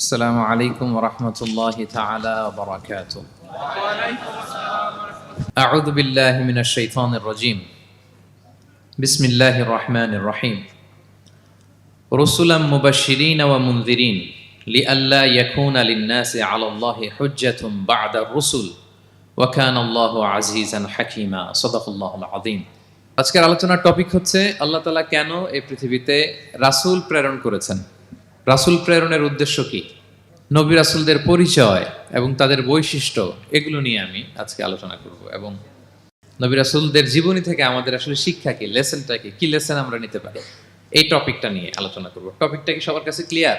السلام عليكم ورحمة الله تعالى وبركاته. أعوذ بالله من الشيطان الرجيم. بسم الله الرحمن الرحيم. رسلا مبشرين ومنذرين لئلا يكون للناس على الله حجة بعد الرسل وكان الله عزيزا حكيما. صدق الله العظيم. আজকের আলোচনার টপিক হচ্ছে আল্লাহ তাআলা কেন এই পৃথিবীতে রাসূল প্রেরণ করেছেন। রাসূল প্রেরণের উদ্দেশ্য কি, নবী রাসূলদের পরিচয় এবং তাদের বৈশিষ্ট্য, এগুলো নিয়ে আমি আজকে আলোচনা করব এবং নবী রাসূলদের জীবনী থেকে আমাদের আসলে শিক্ষা কি, লেসনটা কি লেসন আমরা নিতে পারি, এই টপিকটা নিয়ে আলোচনা করব। টপিকটা কি সবার কাছে ক্লিয়ার?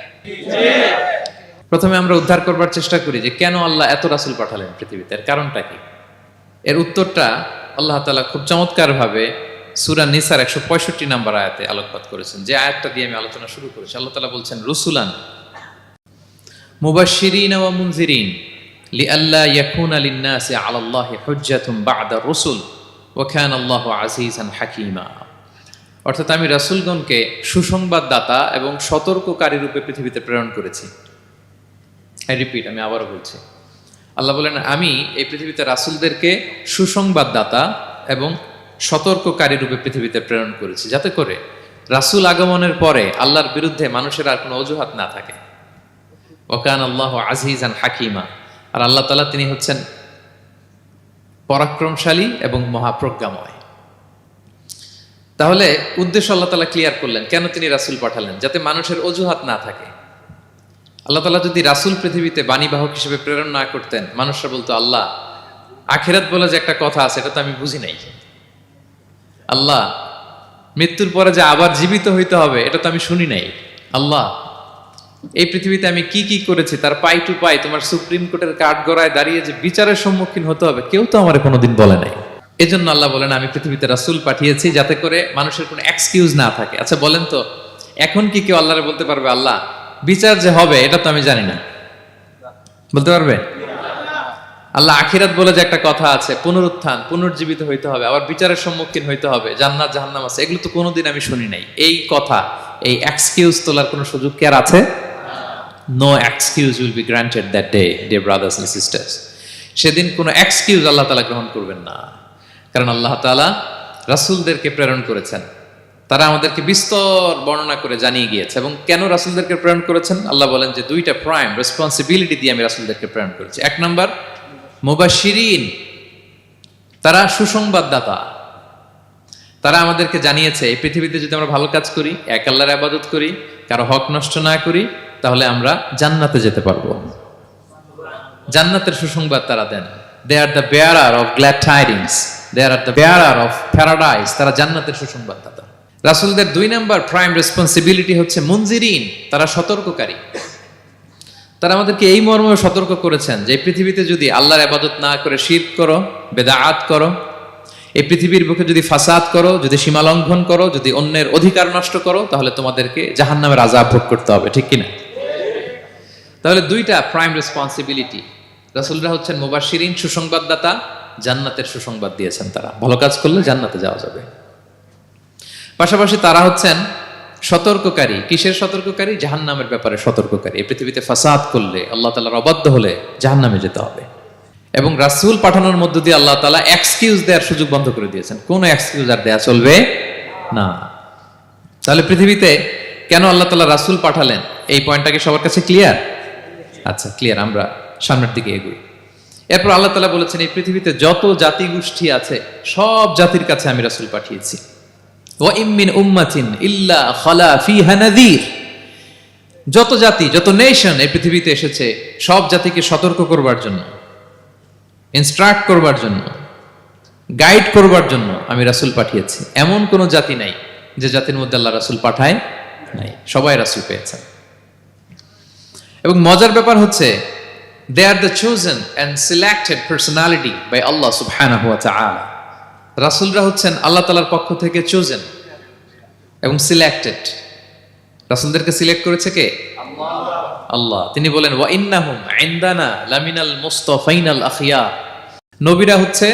প্রথমে আমরা উদ্ধার করবার চেষ্টা করি যে কেন আল্লাহ এত রাসূল পাঠালেন পৃথিবীতে, এর কারণটা কি। এর উত্তরটা আল্লাহ তাআলা খুব চমৎকারভাবে সূরা নিসার 165 নম্বর আয়াতে আলোকপাত করেছেন, যে আয়াতটা দিয়ে আমি আলোচনা শুরু করেছি। আল্লাহ তাআলা বলছেন, রুসুলান মুবাশশিরিন ওয়া মুনজিরিন লিআল্লা ইয়াকুনা লিন-নাসি আলাল্লাহি হুজ্জাতুন বা'দা রুসুল ওয়া কানা আল্লাহু আজিজান হাকীমা। অর্থাৎ আমি রাসূলগণকে সুসংবাদদাতা এবং সতর্ককারী রূপে পৃথিবীতে প্রেরণ করেছি। আমি আবারও বলছি, আল্লাহ বলেন আমি এই পৃথিবীতে রাসূলদেরকে সুসংবাদদাতা এবং সতর্ককারী রূপে পৃথিবীতে প্রেরণ করেছি, যাতে করে রাসূল আগমনের পরে আল্লাহর বিরুদ্ধে মানুষের আর কোনো অজুহাত না থাকে। ওয়া কানা আল্লাহু আজিজান হাকীমা। আর আল্লাহ তাআলা তিনি হচ্ছেন পরাক্রমশালী এবং মহাপ্রজ্ঞাময়। তাহলে উদ্দেশ্য আল্লাহ তাআলা ক্লিয়ার করলেন, কেন তিনি রাসূল পাঠালেন, যাতে মানুষের অজুহাত না থাকে। আল্লাহ তাআলা যদি রাসূল পৃথিবীতে বাণীবাহক হিসেবে প্রেরণ না করতেন, মানুষরা বলতো আল্লাহ আখিরাত বলে যে একটা কথা আছে, এটা তো আমি বুঝি নাই। আল্লাহ মৃত্যুর পরে যে আবার জীবিত হইতে হবে, এটা তো আমি শুনি নাই। আল্লাহ এই পৃথিবীতে আমি কি কি করেছি তার পাই টু পাই তোমার সুপ্রিম কোর্টের কাঠগড়ায় দাঁড়িয়ে যে বিচারের সম্মুখীন হতে হবে, কেউ তো আমার কোনোদিন বলে নাই। এজন্য আল্লাহ বলেন আমি পৃথিবীতে রাসূল পাঠিয়েছি, যাতে করে মানুষের কোনো এক্সকিউজ না থাকে। আচ্ছা বলেন তো, এখন কি কেউ আল্লাহরে বলতে পারবে আল্লাহ বিচার যে হবে এটা তো আমি জানি না? বলতে পারবে? আল্লাহ আখিরাত বলে যে একটা কথা আছে, পুনরুত্থান, পুনর্জীবিত হইতে হবে, আবার বিচারের সম্মুখীন হইতে হবে, জান্নাত জাহান্নাম আছে, এগুলো তো কোনোদিন আমি শুনি নাই। এই কথা, এই এক্সকিউজ তোলার কোনো সুযোগ কি আর আছে? No excuse will be granted that day, dear brothers and sisters. সেদিন কোনো এক্সকিউজ আল্লাহ তাআলা গ্রহণ করবেন না, কারণ আল্লাহ তাআলা রাসূলদেরকে প্রেরণ করেছেন। তারা আমাদেরকে বিস্তর বর্ণনা করে জানিয়ে গিয়েছে। এবং কেন রাসূলদেরকে প্রেরণ করেছেন, আল্লাহ বলেন যে দুইটা প্রাইম রেসপন্সিবিলিটি দিয়ে আমি রাসূলদেরকে প্রেরণ করেছি। এক নাম্বার মুবাশশিরিন, তারা সুসংবাদদাতা। তারা আমাদেরকে জানিয়েছে এই পৃথিবীতে যদি আমরা ভালো কাজ করি, এক আল্লাহর ইবাদত করি, কারো হক নষ্ট না করি, তাহলে আমরা জান্নাতে যেতে পারবো। জান্নাতের সুসংবাদ তারা দেন। They are the bearer of glad tidings, they are the bearer of paradise. তারা জান্নাতের সুসংবাদদাতা। রাসূলদের দুই নাম্বার প্রাইম রেসপন্সিবিলিটি হচ্ছে মুনজিরিন, তারা সতর্ককারী। তারা আমাদেরকে এই মর্মে সতর্ক করেছেন যে পৃথিবীতে যদি আল্লাহর ইবাদত না করে শিরক করো, বেদাত করো, এই পৃথিবীর বুকে যদি ফাসাদ করো, যদি সীমা লঙ্ঘন করো, যদি অন্যের অধিকার নষ্ট করো, তাহলে তোমাদেরকে জাহান্নামের আযাব ভোগ করতে হবে। ঠিক কিনা? তাহলে দুইটা প্রাইম রেসপন্সিবিলিটি। রাসূলরা হচ্ছেন মুবাশশিরিন, সুসংবাদদাতা, জান্নাতের সুসংবাদ দিয়েছেন। তারা ভালো কাজ করলে জান্নাতে যাওয়া যাবে। পাশাপাশি তারা হচ্ছেন সতর্ককারী। কিসের সতর্ককারী? জাহান্নামের ব্যাপারে সতর্ককারী। এই পৃথিবীতে ফাসাদ করলে, আল্লাহ তাআলার অবাধ্য হলে জাহান্নামে যেতে হবে। এবং রাসূল পাঠানোর মধ্য দিয়ে আল্লাহ তাআলা এক্সকিউজ দেওয়ার সুযোগ বন্ধ করে দিয়েছেন। কোনো এক্সকিউজ আর দেয়া চলবে না। তাহলে পৃথিবীতে কেন আল্লাহ তাআলা রাসূল পাঠালেন, এই পয়েন্টটাকে সবার কাছে ক্লিয়ার? আচ্ছা ক্লিয়ার, আমরা সামনের দিকে এগোই। এরপর আল্লাহ তাআলা বলেছেন এই পৃথিবীতে যত জাতি গোষ্ঠী আছে সব জাতির কাছে আমি রাসূল পাঠিয়েছি। ওয়া ইম মিন উম্মাতিন ইল্লা খালা ফিহা নাযীর। যত জাতি, যত নেশন এই পৃথিবীতে এসেছে, সব জাতিকে সতর্ক করবার জন্য, ইনস্ট্রাক্ট করবার জন্য, গাইড করবার জন্য আমি রাসূল পাঠিয়েছি। এমন কোন জাতি নাই যে জাতির মধ্যে আল্লাহ রাসূল পাঠায় নাই, সবাই রাসূল পেয়েছেন। এবং মজার ব্যাপার হচ্ছে they are the chosen and selected personality by Allah subhanahu wa ta'ala. রাসূলরা হচ্ছেন আল্লাহ তাআলার পক্ষ থেকে chosen এবং সিলেক্টেড। রাসূলদেরকে সিলেক্ট করেছে কে? আল্লাহ। তিনি বলেন ওয়া ইন্নাহুম ইনদানা লামিনাল মুস্তাফাইনাল আখিয়া। নবীরা হচ্ছে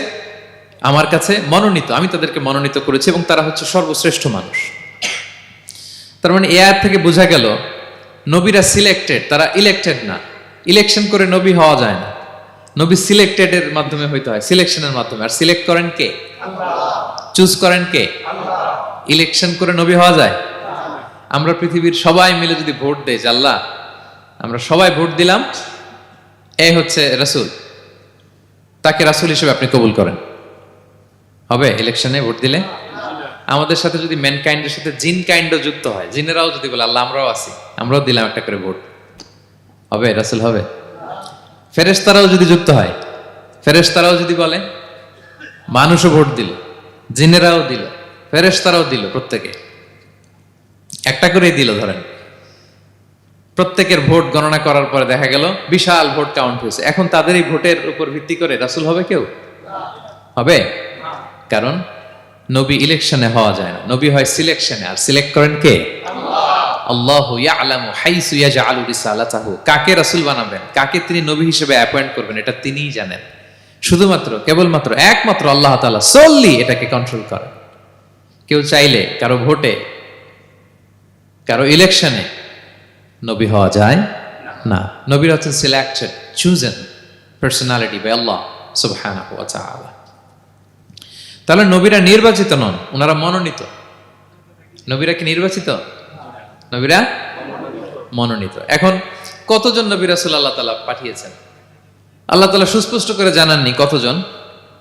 আমার কাছে মনোনীত, আমি তাদেরকে মনোনীত করেছি এবং তারা হচ্ছে সর্বশ্রেষ্ঠ মানুষ। তার মানে এই আয়াত থেকে বোঝা গেল নবীরা সিলেক্টেড, তারা ইলেক্টেড না। ইলেকশন করে নবী হওয়া যায় না, নবী সিলেক্টেড এর মাধ্যমে হইতে হয়, সিলেকশনের মাধ্যমে। আর সিলেক্ট করেন কে? চুজ করেন কে? ইলেকশন করে নবী হওয়া যায়? আমরা পৃথিবীর সবাই মিলে যদি ভোট দেই, যে আল্লাহ আমরা সবাই ভোট দিলাম, এ হচ্ছে রাসূল, তাকে রাসূল হিসেবে আপনি কবুল করেন, হবে ইলেকশনে ভোট দিলে? আমাদের সাথে যদি ম্যানকাইন্ডের সাথে জিন কাইন্ডও যুক্ত হয়, জিনেরাও যদি বলে আল্লাহ আমরাও আছি, আমরাও দিলাম একটা করে ভোট, হবে রাসূল হবে? ফেরেশতারাও যদি যুক্ত হয়, ফেরেশতারাও যদি বলে, মানুষও ভোট দিল, জিনেরাও দিল, ফেরেশতারাও দিল, প্রত্যেকে একটা করেই দিল, ধরেন প্রত্যেকের ভোট গণনা করার পরে দেখা গেল বিশাল ভোট কাউন্ট হয়েছে, এখন তাদের এই ভোটের উপর ভিত্তি করে রাসূল হবে কেউ? হবে? কারণ নবী ইলেকশনে হওয়া যায় না, নবী হয় সিলেকশনে। আর সিলেক্ট করেন কে? আল্লাহু ইয়ালামু হাইসু ইয়াজআলু রিসালাতাহু। কাকে রাসূল বানাবেন, কাকে তিনি নবী হিসেবে অ্যাপয়েন্ট করবেন, এটা তিনিই জানেন। শুধুমাত্র কেবলমাত্র একমাত্র আল্লাহ তাআলা সোললি এটাকে কন্ট্রোল করেন। কেউ চাইলে কারো ভোটে, কারো ইলেকশনে নবী হওয়া যায় না। নবীরা হচ্ছেন সিলেক্টেড, চুজেন পার্সোনালিটি বাই আল্লাহ সুবহানাহু ওয়া তাআলা। তাহলে নবীরা নির্বাচিত নন, ওনারা মনোনীত। নবীরা কি নির্বাচিত? নবীরা মনোনীত। এখন কতজন নবী রাসূল আল্লাহ তাআলা পাঠিয়েছেন? আল্লাহ তাআলা সুস্পষ্ট করে জানাননি কতজন।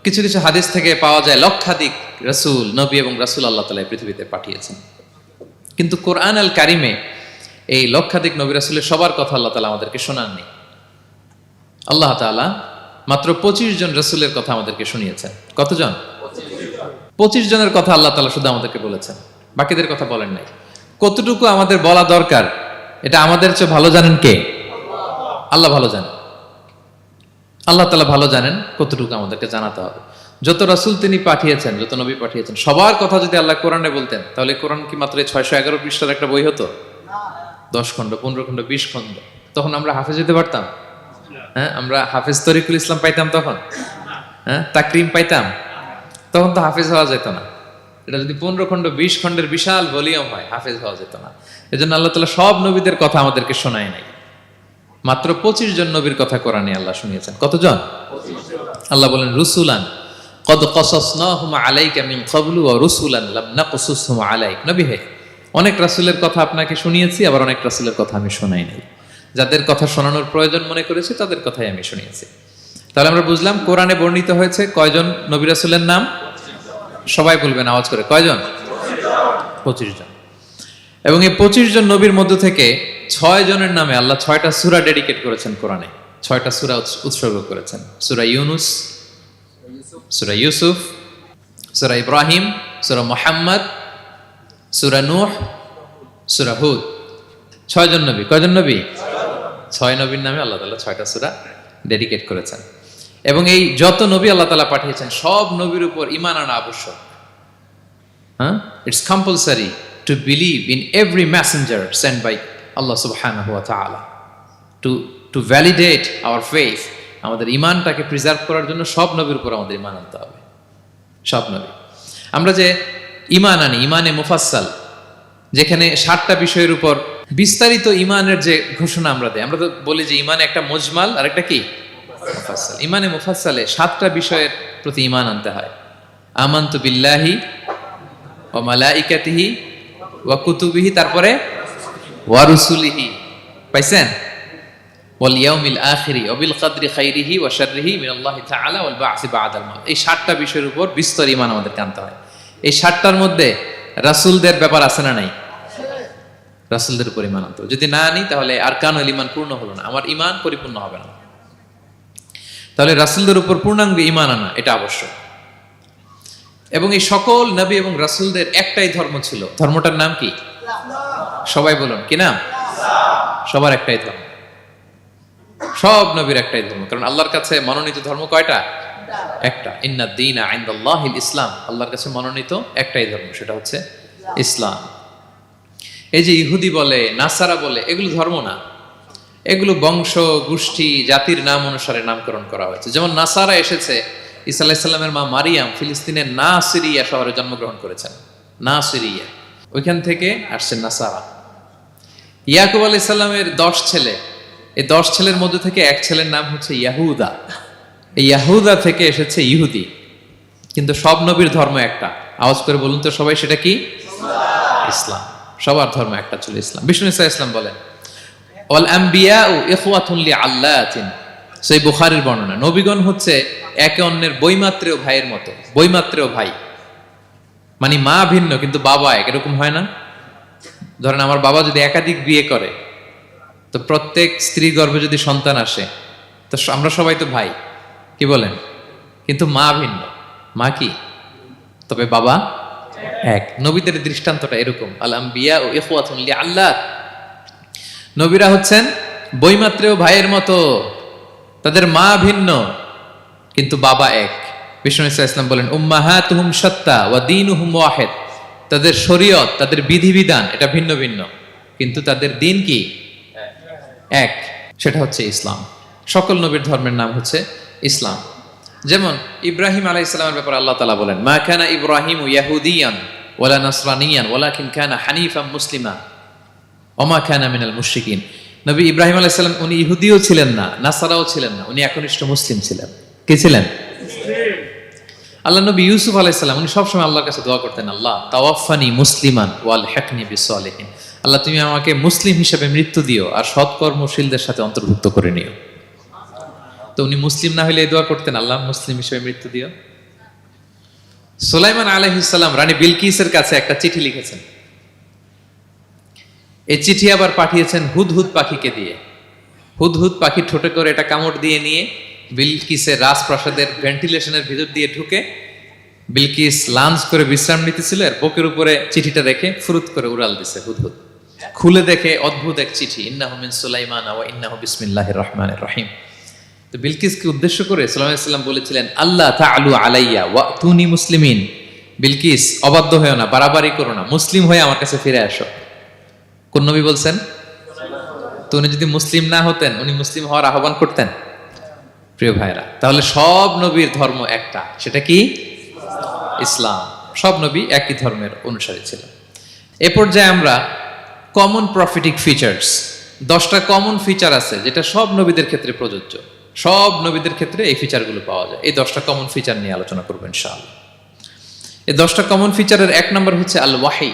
কিছু কিছু হাদিস থেকে পাওয়া যায় লক্ষাধিক রাসূল, নবী এবং রাসূল আল্লাহ তাআলা পৃথিবীতে পাঠিয়েছেন। কিন্তু কোরআন আল কারিমে এই লক্ষাধিক নবী রাসূলের সবার কথা আল্লাহ তাআলা আমাদেরকে শোনাননি। আল্লাহ তাআলা মাত্র 25 জন রাসূলের কথা আমাদেরকে শুনিয়েছেন। কতজন? 25 জনের কথা আল্লাহ তাআলা শুধু আমাদেরকে বলেছেন, বাকিদের কথা বলেন নাই। কতটুকু আমাদের বলা দরকার এটা আমাদের চেয়ে ভালো জানেন কে? আল্লাহ ভালো জানেন। আল্লাহ তাআলা ভালো জানেন কতটুকু আমাদেরকে জানাতে হবে। যত রাসূল তিনি পাঠিয়েছেন, যত নবী পাঠিয়েছেন, সবার কথা যদি আল্লাহ কোরআনে বলতেন, তাহলে কোরআন কি মাত্র 611 পৃষ্ঠার একটা বই হতো? 10 খণ্ড, 15 খণ্ড, 20 খণ্ড। তখন আমরা হাফেজ হতে পারতাম? হ্যাঁ, আমরা হাফেজ তরিকুল ইসলাম পাইতাম তখন? হ্যাঁ, তাকরিম পাইতাম? তখন তো হাফেজ হওয়া যেত না। এটা যদি 15 খণ্ড, 20 খণ্ডের বিশাল ভলিউম হয়, হাফেজ হওয়া যেত না। এজন্য আল্লাহ তাআলা সব নবীদের কথা আমাদেরকে শোনায় নাই, মাত্র 25 জন নবীর কথা কোরআনে আল্লাহ শুনিয়েছেন। কতজন? আল্লাহ বলেন রুসুলান কদ কসাসনাহুম আলাইকা মিন ক্বাবলু ওয়া রুসুলান লাম নাকসুসহুম আলাইক। নবী হে, অনেক রাসূলের কথা আপনাকে শুনিয়েছি, আবার অনেক রাসূলের কথা আমি শোনাই নাই। যাদের কথা শোনানোর প্রয়োজন মনে করেছি তাদের কথাই আমি শুনিয়েছি। তাহলে আমরা বুঝলাম কোরআনে বর্ণিত হয়েছে কয়জন নবী রাসূলের নাম? সবাই বলবেন আওয়াজ করে, কয়জন? 25 জন। এবং এই 25 জন নবীর মধ্য থেকে 6 জনের নামে আল্লাহ 6টা সূরা ডেডিকেট করেছেন কোরআনে, 6টা সূরা উৎসর্গ করেছেন। সূরা ইউনুস, সূরা ইউসুফ, সূরা ইব্রাহিম, সূরা মুহাম্মদ, সূরা নূহ, সূরা হুদ। 6 জন নবী। কয়জন নবী? 6 নবীর নামে আল্লাহ তাআলা 6টা সূরা ডেডিকেট করেছেন। এবং এই যত নবী আল্লাহ তাআলা পাঠিয়েছেন, সব নবীর উপর ঈমান আনা আবশ্যক। হ্যাঁ, it's compulsory to believe in every messenger sent by Allah subhanahu wa ta'ala to validate our faith. আমাদের ঈমানটাকে প্রিজার্ভ করার জন্য সব নবীর উপর আমাদের ঈমান আনতে হবে, সব নবী। আমরা যে ঈমান আনি, ঈমানে মুফাসসাল, যেখানে 7টা বিষয়ের উপর বিস্তারিত ঈমানের যে ঘোষণা আমরা দেই, আমরা তো বলি যে ঈমানে একটা মুজমাল আর একটা কি মুফাসসাল। ঈমানে মুফাসসালে 7টা বিষয়ের প্রতি ঈমান আনতে হয়। আমানতু বিল্লাহি ওয়া মালাইকাতিহি ওয়া কুতুবিহি, তারপরে ওয়া রুসুলিহি, পাইছেন? ওয়াল ইয়াউমিল আখিরি ওয়া বিল কদরি খাইরিহি ওয়া শাররিহি মিনাল্লাহি তাআলা ওয়াল বা'সি বা'দাল মাউত। এই 7টা বিষয়ের উপর বিস্তর ঈমান আমাদেরকে আনতে হয়। এই 7টার মধ্যে রাসূলদের ব্যাপার আছে না নাই? রাসূলদের উপর ঈমান আনতে হবে। যদি না আনি তাহলে আরকানুল ঈমান পূর্ণ হলো না, আমার ঈমান পরিপূর্ণ হবে না। তাহলে রাসূলদের উপর পূর্ণাঙ্গ ঈমান আনা এটা আবশ্যক। এবং এই সকল নবী এবং রাসূলদের একটাই ধর্ম ছিল। ধর্মটার নাম কি? সবাই বলুন, কি নাম? সবার একটাই ধর্ম, সব নবীর একটাই ধর্ম। কারণ আল্লাহর কাছে মনোনীত ধর্ম কয়টা? একটা। ইন্নাদ দীনা ইনদাল্লাহিল ইসলাম। আল্লাহর কাছে মনোনীত একটাই ধর্ম, সেটা হচ্ছে ইসলাম। এই যে ইহুদি বলে, নাসারা বলে, এগুলো ধর্ম না, এগুলো বংশ, গোষ্ঠী, জাতির নাম অনুসারে নামকরণ করা হয়েছে। যেমন নাসারা এসেছে, ঈসা আলাইহিস সালামের মা মারিয়াম ফিলিস্তিনের নাসিরিয়া শহরে জন্মগ্রহণ করেছেন। নাসিরিয়া, ওইখান থেকে আসছে নাসারা। ইয়াকুব আলাইহিস সালামের 10 ছেলে, এই 10 ছেলের মধ্যে থেকে এক ছেলের নাম হচ্ছে ইয়াহুদা। এই ইয়াহুদা থেকে এসেছে ইহুদি। কিন্তু সব নবীর ধর্ম একটা। আওয়াজ করে বলুন তো সবাই, সেটা কি? ইসলাম। সবার ধর্ম একটা ছিল ইসলাম। বিষ্ণু ইসলাম বলেন ওয়াল আম্বিয়াউ ইখওয়াতুন লিআল্লাতিন, সেই বুখারীর বর্ণনা, নবীগণ হচ্ছে একে অন্যের বৈমাত্রেয় ভাইয়ের মতো। বৈমাত্রেয় ভাই মানে মা ভিন্ন কিন্তু বাবা এক, এরকম হয় না? ধরেন আমার বাবা যদি একাধিক বিয়ে করে, তো প্রত্যেক স্ত্রী গর্ভে যদি সন্তান আসে, তো আমরা সবাই তো ভাই, কি বলেন? কিন্তু মা ভিন্ন। মা কি? তবে বাবা এক। নবীদের দৃষ্টান্তটা এরকম, আল আম্বিয়া ও ইখওয়াতুন লিআল্লাত, নবীরা হচ্ছেন বৈমাত্রেয় ভাইয়ের মতো, তাদের মা ভিন্ন কিন্তু বাবা এক। বিষ্ণু ইসলাম বলেন উম্মাহাতুহুম শাত্তা ওয়া দীনুহুম ওয়াহিদ, তাদের শরীয়ত, তাদের বিধিবিধান এটা ভিন্ন ভিন্ন, কিন্তু তাদের দিন কি? এক, সেটা হচ্ছে ইসলাম। সকল নবীর ধর্মের নাম হচ্ছে ইসলাম। যেমন ইব্রাহিম আলাইহিস সালামের ব্যাপারে আল্লাহ তাআলা বলেন মা কানা ইব্রাহিমু ইয়াহুদিয়ান ওয়ালা নাসরানিয়ান ওয়ালাকিন কানা হানিফাম মুসলিমা ওয়া মা কানা মিনাল মুশরিকিন। নবী ইব্রাহিম আলাইহিস সালাম উনি ইহুদিও ছিলেন না, নাসারাও ছিলেন না, উনি একনিষ্ঠ মুসলিম ছিলেন। কি ছিলেন? আল্লাহ নবী ইউসুফ আলাইহিস সালাম উনি সবসময় আল্লাহর কাছে দোয়া করতেন, আল্লাহ তাওয়াফানি মুসলিমান ওয়াল হিকনি বিসসালিহিন, আল্লাহ তুমি আমাকে মুসলিম হিসেবে মৃত্যু দিও আর সৎকর্মশীলদের সাথে অন্তর্ভুক্ত করে নিও। তো উনি মুসলিম না হলে এই দোয়া করতেন, আল্লাহ মুসলিম হিসেবে মৃত্যু দিও। সুলাইমান আলাইহিস সালাম রানী বিলকিসের কাছে একটা চিঠি লিখেছেন। এই চিঠি আবার পাঠিয়েছেন হুদহুদ পাখিকে দিয়ে। হুদহুদ পাখি ঠোঁটে করে এটা কামড় দিয়ে নিয়ে বিলকিসের রাজপ্রাসাদের ভেন্টিলেশনের ভিতর দিয়ে ঢুকে, বিলকিস লাঞ্চ করে বিশ্রাম নিতেছিল, এর বুকের উপরে চিঠিটা রেখে ফুরুত করে উড়াল দিছে হুদহুদ। খুলে দেখে অদ্ভুত এক চিঠি, ইন্নাহু মিন সুলাইমান ওয়া ইন্নাহু বিসমিল্লাহির রহমানির রহিম। তো বিলকিসকে উদ্দেশ্য করে সাল্লাল্লাহু আলাইহি ওয়াসাল্লাম বলেছিলেন আল্লাহ তাআলু আলাইয়া ওয়াতুনি মুসলিমিন, বিলকিস অবাধ্য হয়েও না, বাড়াবাড়ি করো না, মুসলিম হয়ে আমার কাছে ফিরে আসো। কোন নবী বলছেন? তো উনি যদি মুসলিম না হতেন, উনি মুসলিম হওয়ার আহ্বান করতেন? প্রিয় ভাইরা, তাহলে সব নবীর ধর্ম একটা, সেটা কি? ইসলাম। সব নবী একই ধর্মের অনুসারী ছিলেন। এ পর্যায়ে আমরা কমন প্রফিটিক ফিচার্স, 10টা কমন ফিচার আছে যেটা সব নবীদের ক্ষেত্রে প্রযোজ্য। সব নবীদের ক্ষেত্রে এই ফিচারগুলো পাওয়া যায়। এই 10টা কমন ফিচার নিয়ে আলোচনা করব ইনশাআল্লাহ। এই 10টা কমন ফিচারের 1 নম্বর হচ্ছে আল ওয়াহি।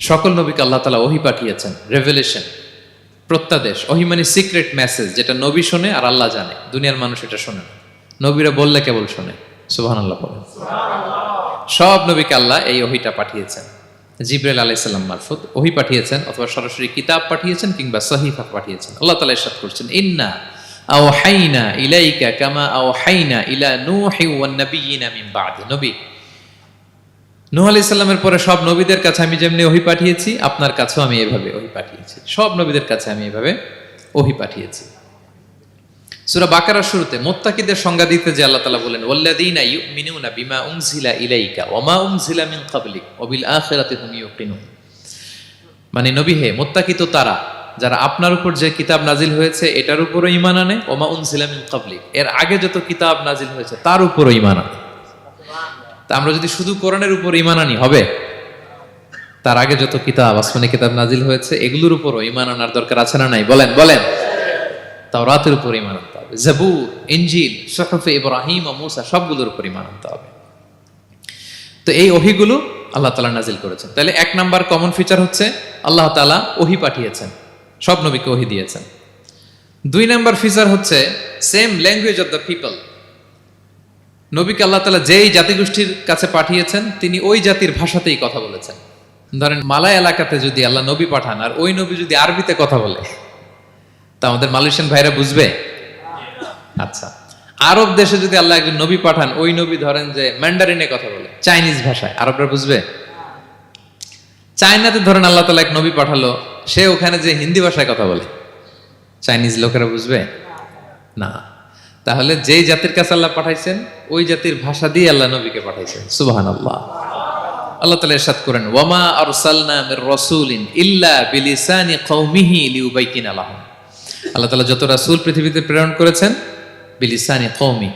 সকল নবীকে আল্লাহ তাআলা ওহী পাঠিয়েছেন, রেভেলেশন, প্রত্যাদেশ। ওহী মানে সিক্রেট মেসেজ, যেটা নবী শোনে আর আল্লাহ জানে, দুনিয়ার মানুষ এটা শোনে না। নবীরা বললে কেবল শোনে। সুবহানাল্লাহ বলেন। সব নবীকে আল্লাহ এই ওহীটা পাঠিয়েছেন। জিবরাইল আলাইহিস সালাম মারফত ওহী পাঠিয়েছেন, অথবা সরাসরি কিতাব পাঠিয়েছেন, কিংবা সহিফা পাঠিয়েছেন। আল্লাহ তাআলা ইরশাদ করছেন ইন্না আওহাইনা ইলাইকা কামা আওহাইনা ইলা নূহি ওয়ান নাবিয়িনা মিন বাদি। নবী নূহ আলাইহিস সালামের পরে সব নবীদের কাছে আমি যেমনি ওহী পাঠিয়েছি, আপনার কাছেও আমি এভাবে ওহী পাঠিয়েছি। সব নবীদের কাছে আমি এভাবে ওহী পাঠিয়েছি। সূরা বাকারার শুরুতে মুত্তাকিদের সংজ্ঞা দিতে যে আল্লাহ তাআলা বলেন ওয়াল্লাযীনা ইউমিনুনা বিমা উনজিলা ইলাইকা ওয়া মা উনজিলা মিন ক্বাবলিক ওয়া বিল আখিরাতি হুম ইউকিনুন। মানে নবী হে, মুত্তাকি তো তারা যারা আপনার উপর যে কিতাব নাজিল হয়েছে এটার উপরও ঈমান আনে, ওয়া মা উনজিলা মিন ক্বাবলিক, এর আগে যত কিতাব নাজিল হয়েছে তার উপরও ঈমান আনে। তা আমরা যদি শুধু কোরআনের উপর ঈমান আনি হবে? তার আগে যত কিতাব, আসমানি কিতাব নাজিল হয়েছে এগুলোর উপরও ঈমান আনার দরকার আছে না নাই? বলেন বলেন। তাওরাতের উপর ঈমান আনতে হবে, জাবুর, ইনজিল, সুহুফে ইব্রাহিম ও মূসা সবগুলোর উপর ঈমান আনতে হবে। তো এই ওহীগুলো আল্লাহ তাআলা নাজিল করেছেন। তাহলে 1 নাম্বার কমন ফিচার হচ্ছে আল্লাহ তাআলা ওহী পাঠিয়েছেন, সব নবীকে ওহী দিয়েছেন। 2 নাম্বার ফিচার হচ্ছে same language of the people. নবীকে আল্লাহ তাআলা যেই জাতিগোষ্ঠীর কাছে পাঠিয়েছেন তিনি ওই জাতির ভাষাতেই কথা বলেছেন। ধরেন মালয় এলাকাতে যদি আল্লাহ নবী পাঠান আর ওই নবী যদি আরবিতে কথা বলে, তা আমাদের মালয়েশিয়ান ভাইরা বুঝবে? আচ্ছা, আরব দেশে যদি আল্লাহ একজন নবী পাঠান, ওই নবী ধরেন যে ম্যান্ডারিনে কথা বলে, চাইনিজ ভাষায়, আরবরা বুঝবে? চায়নাতে ধরেন আল্লাহ তাআলা এক নবী পাঠালো, সে ওখানে যে হিন্দি ভাষায় কথা বলে, চাইনিজ লোকেরা বুঝবে না। তাহলে যেই জাতির কাছে আল্লাহ পাঠাইছেন ওই জাতির ভাষা দিয়ে আল্লাহ নবীকে পাঠাইছেন। সুবহানাল্লাহ। আল্লাহ তাআলা ইরশাদ করেন ওয়ামা আরসালনা মির রাসূলিন ইল্লা বিলিসানি কওমিহি লিউবাইয়িনা লাহুম। আল্লাহ তাআলা যত রাসূল পৃথিবীতে প্রেরণ করেছেন, বিলিসানি কওমি,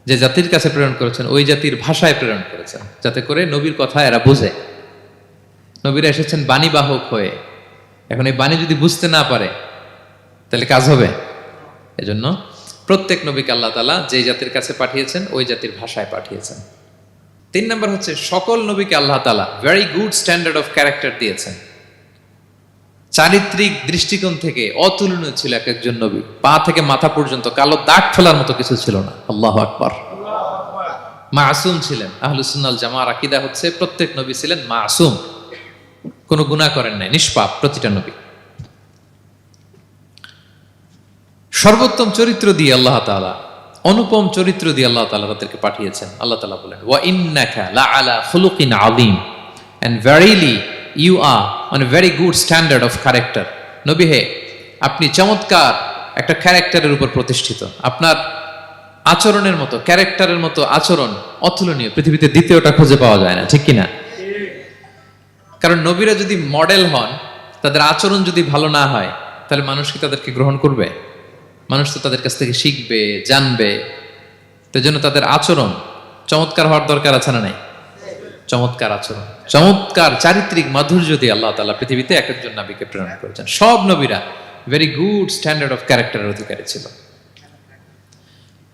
যে জাতির কাছে প্রেরণ করেছেন ওই জাতির ভাষায় প্রেরণ করেছেন, যাতে করে নবীর কথা এরা বুঝে। নবীরা এসেছেন বাণীবাহক হয়ে, এখন এই বাণী যদি বুঝতে না পারে তাহলে কাজ হবে? এজন্য প্রত্যেক নবীকে আল্লাহ তাআলা যে জাতির কাছে পাঠিয়েছেন ওই জাতির ভাষায় পাঠিয়েছেন। 3 নম্বর হচ্ছে সকল নবীকে আল্লাহ তাআলা very good standard of character দিয়েছেন। চারিত্রিক দৃষ্টিকোণ থেকে অতুলনীয় ছিল এক একজন নবী। পা থেকে মাথা পর্যন্ত কালো দাগ ফেলার মতো কিছু ছিল না। আল্লাহু আকবার। মাসুম ছিলেন। আহলুস সুন্নাহ ওয়াল জামাআর আকীদা হচ্ছে প্রত্যেক নবী ছিলেন মাসুম, কোনো গুনাহ করেন নাই, নিষ্পাপ প্রতিটা নবী। সর্বোত্তম চরিত্র দিয়ে আল্লাহ তাআলা, অনুপম চরিত্র দিয়ে আল্লাহ তাআলা তাদেরকে পাঠিয়েছেন। আল্লাহ তাআলা বলেন, ওয়া ইন্নাকা লাআলা খুলুকিন আযীম, and verily you are on a very good standard of character. নবী হে, আপনি চমৎকার একটা ক্যারেক্টারের উপর প্রতিষ্ঠিত। আপনার আচরণের মতো, ক্যারেক্টারের মতো আচরণ অতুলনীয়, পৃথিবীতে দ্বিতীয়টা খুঁজে পাওয়া যায় না, ঠিক কিনা? কারণ নবীরা যদি মডেল হন, তাদের আচরণ যদি ভালো না হয়, তাহলে মানুষ কি তাদেরকে গ্রহণ করবে? মানুষ তো তাদের কাছ থেকে শিখবে, জানবে। তো জন্য তাদের আচরণ চমৎকার হওয়ার দরকার আছে না নাই? চমৎকার আচরণ, চমৎকার চারিত্রিক মাধুর্য দিয়ে আল্লাহ তাআলা পৃথিবীতে এক একজন নবীকে প্রেরণ করেছেন। সব নবীরা ভেরি গুড স্ট্যান্ডার্ড অফ ক্যারেক্টারের অধিকারী ছিল।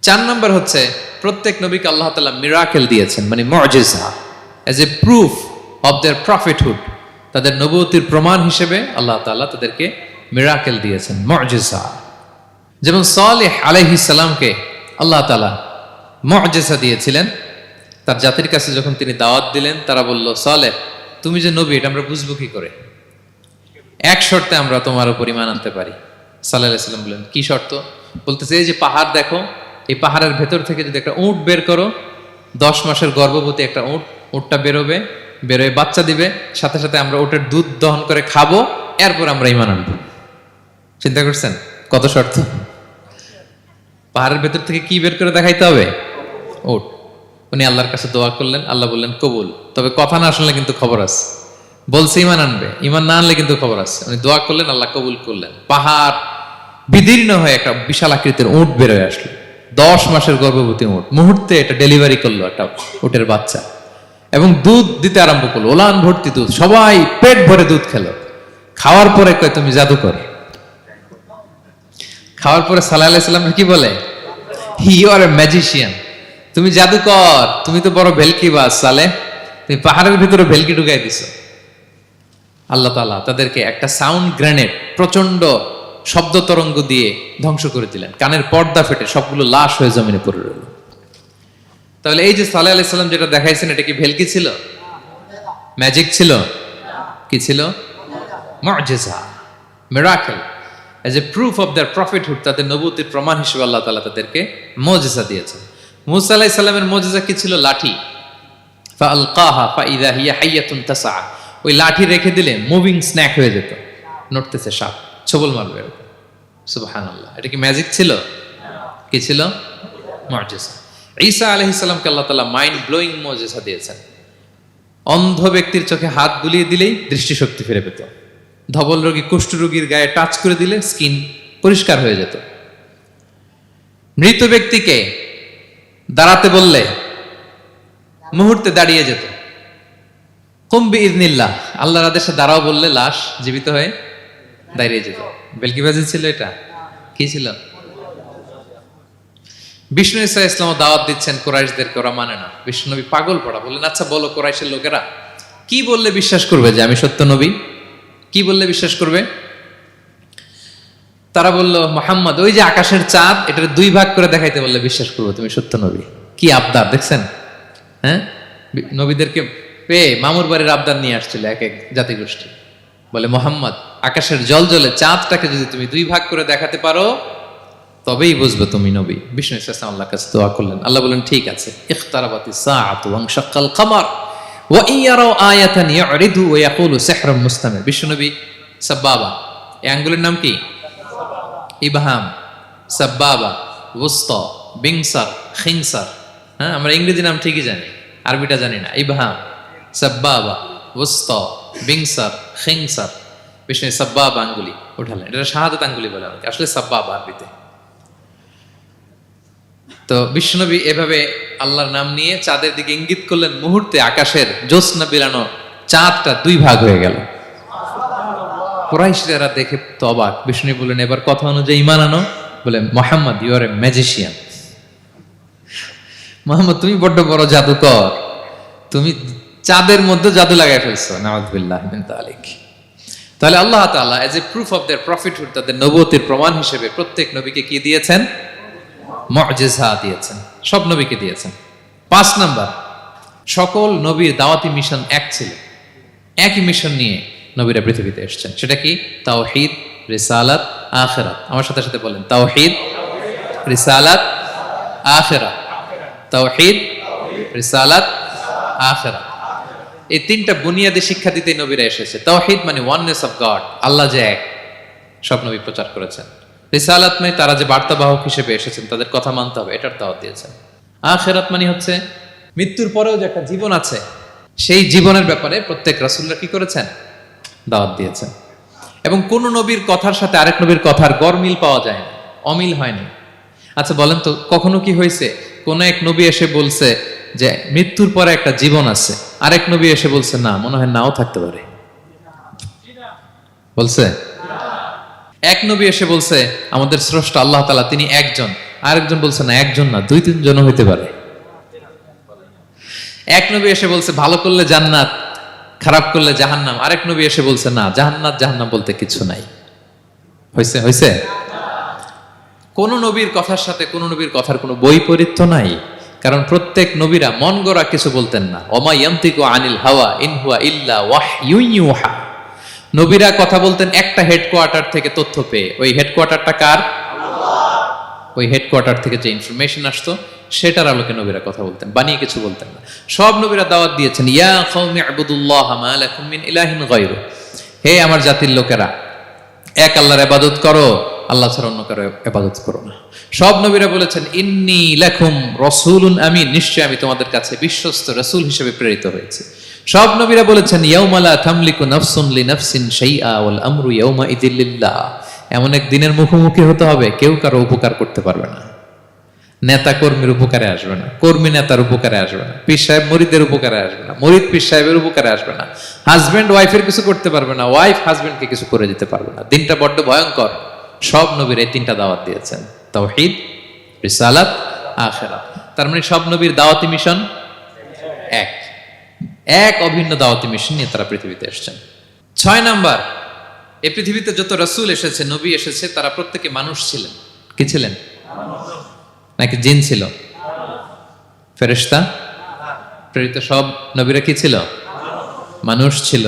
4 নম্বর হচ্ছে প্রত্যেক নবীকে আল্লাহ তাআলা মিরাকেল দিয়েছেন, মানে মুআজিজা, as a proof of their prophethood. তাদের নবুয়তির প্রমাণ হিসেবে আল্লাহ তাআলা তাদেরকে মিরাকেল দিয়েছেন, মুআজিজা। যেমন সালেহ আলাইহিস সালামকে আল্লাহ তাআলা মুআজিজা দিয়েছিলেন। তার জাতির কাছে যখন তিনি দাওয়াত দিলেন, তারা বলল, সালেহ তুমি যে নবী এটা আমরা বুঝবো কি করে? এক শর্তে আমরা তোমার উপর ঈমান আনতে পারি। সাল্লাল্লাহু আলাইহি সাল্লাম বললেন, কি শর্ত? বলতেছে, এই যে পাহাড় দেখো, এই পাহাড়ের ভেতর থেকে যদি একটা উট বের করো, 10 মাসের গর্ভবতী একটা উটটা বেরোবে, বেরোয় বাচ্চা দিবে, সাথে সাথে আমরা উটের দুধ দহন করে খাবো, এরপর আমরা ঈমান আনবো। চিন্তা করছেন কত শর্ত? পাহাড়ের ভেতর থেকে কি বের করে দেখাইতে হবে? উট। উনি আল্লাহর কাছে দোয়া করলেন, আল্লাহ বললেন কবুল, তবে কথা না শুনলে কিন্তু খবর আছে। বলছে ঈমান আনবে, ঈমান না আনলে কিন্তু খবর আছে। উনি দোয়া করলেন, আল্লাহ কবুল করলেন। পাহাড় বিদীর্ণ হয়ে একটা বিশাল আকৃতির উট বেরোয় আসলো, 10 মাসের গর্ভবতী উট। মুহূর্তে এটা ডেলিভারি করলো একটা উটের বাচ্চা, এবং দুধ দিতে আরম্ভ করলো, ওলান ভর্তি দুধ। সবাই পেট ভরে দুধ খেলো। খাওয়ার পরে কয়, তুমি জাদুকর। খাওয়ার পরে সাল্লাল্লাহু আলাইহি সাল্লাম কি বলে? ইউ আর এ ম্যাজিশিয়ান, তুমি জাদুকর, তুমি তো বড় ভেলকিবাজ সালেহ, তুমি পাহাড়ের ভিতরে ভেলকি ঢুকাই দিছো। আল্লাহ তাআলা তাদেরকে একটা সাউন্ড গ্রেনেড, প্রচন্ড শব্দ তরঙ্গ দিয়ে ধ্বংস করে দিলেন। কানের পর্দা ফেটে সবগুলো লাশ হয়ে জমিনে পড়ে রইল। তাহলে এই যে সাল্লাল্লাহু আলাইহি সাল্লাম যেটা দেখাইছেন, এটা কি ভেলকি ছিল? ম্যাজিক ছিল? কি ছিল? মুআজিজা, miracle, as a proof of their prophethood. তাদের নবুয়তির প্রমাণ হিসেবে আল্লাহ তাআলা তাদেরকে মুআজিজা দিয়েছেন। মূসা আলাইহিস সালামের মুআজিজা কি ছিল? লাঠি। ফাআলকাহা ফাইযা হিয়া হাইয়াতুন তাসআ। ওই লাঠি রেখে দিলে মুভিং স্ন্যাক হয়ে যেত, নড়তেছে সাপ, ছবল মারবে এরকম। সুবহানাল্লাহ, এটা কি ম্যাজিক ছিল? কি ছিল? মুআজিজা। ঈসা আলাইহিস সালামকে আল্লাহ তাআলা মাইন্ড ব্লোয়িং মুআজিজা দিয়েছেন। অন্ধ ব্যক্তির চোখে হাত বুলিয়ে দিলেই দৃষ্টিশক্তি ফিরে পেত। ধবল রোগী, কুষ্ঠ রোগীর গায়ে টাচ করে দিলে স্কিন পরিষ্কার হয়ে যেত। মৃত ব্যক্তিকে দাঁড়াতে বললে মুহূর্তে দাঁড়িয়ে যেত। কুম বিইযনিল্লাহ, আল্লাহর আদেশে দাঁড়াও বললে লাশ জীবিত হয়ে দাঁড়িয়ে যেত। বেলকিবাজি ছিল এটা? কি ছিল? বিষ্ণু ঈসা ইসলাম দাওয়াত দিচ্ছেন কুরাইশদেরকে, ওরা মানে না। বিষ্ণু নবী পাগল পড়া, বললেন, আচ্ছা বলো কুরাইশের লোকেরা কি বললে বিশ্বাস করবে যে আমি সত্য নবী? কি বললে বিশ্বাস করবে? তারা বলল, মুহাম্মদ ওই যে আকাশের চাঁদ, এটার 2 ভাগ করে দেখাইতে বললে বিশ্বাস করবো তুমি সত্য নবী। কি আবদার দেখছেন? হ্যাঁ, নবীদেরকে পেয়ে মামুর বাড়ির আবদার নিয়ে আসছিল এক এক জাতিগোষ্ঠী। বলে, মুহাম্মদ আকাশের জল জলে চাঁদটাকে যদি তুমি 2 ভাগ করে দেখাতে পারো তবেই বুঝবে তুমি নবী। বিষ্ণু ইসলাম আল্লাহর কাছে দোয়া করলেন, আল্লাহ বললেন, ঠিক আছে। ইখতারাবাতিস সাআতু ওয়ানশাক্কাল কমার ওয়া ইয়ারাউ আয়াতান ইয়ারিদু ওয়া ইয়াকুলু সিহরুম মুস্তামির। বিশ্বনবী সাব্বাবা, এই আঙ্গুলের নাম কি? ইবহাম, সাব্বাবা, ওয়ুসতা, বিংসার, খিনসার। হ্যাঁ, আমরা ইংরেজি নাম ঠিকই জানি, আরবিটা জানি না। ইবহাম, সাব্বাবা, ওয়ুসতা, বিংসার, খিনসার। বিষ্ণু সাব্বাবা আঙ্গুলি উঠালেন, এটা শাহাদাত আঙ্গুলি বলে আমাকে, আসলে সাব্বাবা আরবিতে। তো বিশ্বনবী এভাবে আল্লাহর নাম নিয়ে চাঁদের দিকে ইঙ্গিত করলেন, মুহূর্তে আকাশের জ্যোৎস্না বিলানো চাঁদটা 2 ভাগ হয়ে গেল। কুরাইশরা দেখে তো অবাক। বিষ্ণু বললেন, এবার কথা অনুযায়ী ঈমান আনো। বলে, Muhammad, you are a magician. Muhammad, তুমি বড্ড বড় জাদুকর, তুমি চাঁদের মধ্যে জাদু লাগাই ফেলছো। নাউযুবিল্লাহি মিন যালিক। তাহলে আল্লাহ তাআলা age a proof of their prophethood, তাদের নবুয়তের প্রমাণ হিসেবে প্রত্যেক নবীকে কি দিয়েছেন? মুআজিজা দিয়েছেন, সব নবীকে দিয়েছেন। 5 নাম্বার, সকল নবীর দাওয়াতি মিশন এক ছিল, একই মিশন নিয়ে নবীরা পৃথিবীতে এসেছেন। সেটা কি? তাওহীদ, রিসালাত, আখিরাত। আমার সাথে সাথে বলেন, তাওহীদ, রিসালাত, আখিরাত। তাওহীদ, রিসালাত, আখিরাত। এই তিনটা বুনিয়াদী শিক্ষা দিতে নবীরা এসেছে। তাওহীদ মানে ওয়াননেস অফ গড, আল্লাহ যে এক, সব নবী প্রচার করেছেন। রিসালাত মানে তারা যে বার্তাবাহক হিসেবে এসেছেন, তাদের কথা মানতে হবে, এটার দাওয়াত দিয়েছেন। আখিরাত মানে হচ্ছে মৃত্যুর পরেও যে একটা জীবন আছে, সেই জীবনের ব্যাপারে প্রত্যেক রাসূলরা কি করেছেন? দাওয়াত দিয়েছেন। এবং কোন নবীর কথার সাথে আরেক নবীর কথার গরমিল পাওয়া যায় না, অমিল হয়নি। আচ্ছা বলেন তো, কখনো কি হয়েছে কোন এক নবী এসে বলছে যে মৃত্যুর পরে একটা জীবন আছে, আরেক নবী এসে বলছে না, মনে হয় নাও থাকতে পারে? বলছে? এক নবী এসে বলছে আমাদের স্রষ্টা আল্লাহ তাআলা তিনি একজন, আরেকজন বলছে না, একজন না, 2-3 জন হইতে পারে। এক নবী এসে বলছে ভালো করলে জান্নাত, খারাপ করলে জাহান্নাম, আরেক নবী এসে বলছে না, জান্নাত জাহান্নাম বলতে কিছু নাই। হয়েছে? হয়েছে? কোন নবীর কথার সাথে কোন নবীর কথার কোনো বৈপরীত্য নাই, কারণ প্রত্যেক নবীরা মন গড়া কিছু বলতেন না। ওমা ইয়ান্তিকু আনিল হাওয়া ইন হুয়া ইল্লা ওয়াহয়ুন ইউহা। নবীরা কথা বলতেন একটা হেডকোয়ার্টার থেকে তথ্য পেয়ে। ওই হেডকোয়ার্টারটা কার? আল্লাহ। ওই হেডকোয়ার্টার থেকে যে ইনফরমেশন আসতো সেটার আলোকে নবীরা কথা বলতেন, বানিয়ে কিছু বলতেন না। সব নবীরা দাওয়াত দিয়েছেন, ইয়া কওমি ইবুদুল্লাহ মা লাকুম মিন ইলাহিন গায়রু। হে আমার জাতির লোকেরা, এক আল্লাহর ইবাদত করো, আল্লাহ ছাড়া অন্য কারো ইবাদত করো না। সব নবীরা বলেছেন ইন্নী লাকুম রাসূলুন আমিন, নিশ্চয় আমি তোমাদের কাছে বিশ্বস্ত রাসূল হিসেবে প্রেরিত হয়েছি। সব নবীরা বলেছেন ইয়াউমা লা তামলিকু নাফসুন লিনাফসিন শাইআ ওয়াল আমরু ইয়াউমা ইযিল লিল্লাহ। এমন এক দিনের মুখোমুখি হতে হবে, কেউ কারো উপকার করতে পারবে না। নেতা কর্মীর উপকারে আসবে না, কর্মী নেতার উপকারে আসবে না, পীর সাহেব মুরিদের উপকারে আসবে না, মুরিদ পীর সাহেবের উপকারে আসবে না, হাজবেন্ড ওয়াইফের কিছু করতে পারবে না, ওয়াইফ হাজবেন্ডকে কিছু করে দিতে পারবে না। দিনটা বড্ড ভয়ঙ্কর। সব নবীর এই 3টা দাওয়াত দিয়েছেন, তাওহীদ, রিসালাত, আখিরাত। তার মানে সব নবীর দাওয়াতি মিশন এক, এক অভিন্ন দাওয়াতি মিশন নিয়ে তারা পৃথিবীতে এসেছেন। 6 নাম্বার, এই পৃথিবীতে যত রাসূল এসেছে, নবী এসেছে, তারা প্রত্যেকে মানুষ ছিলেন। কি ছিলেন? নাকি জিন ছিল? ফেরেশতা? প্রেরিত সব নবীরা কি ছিল? মানুষ ছিল।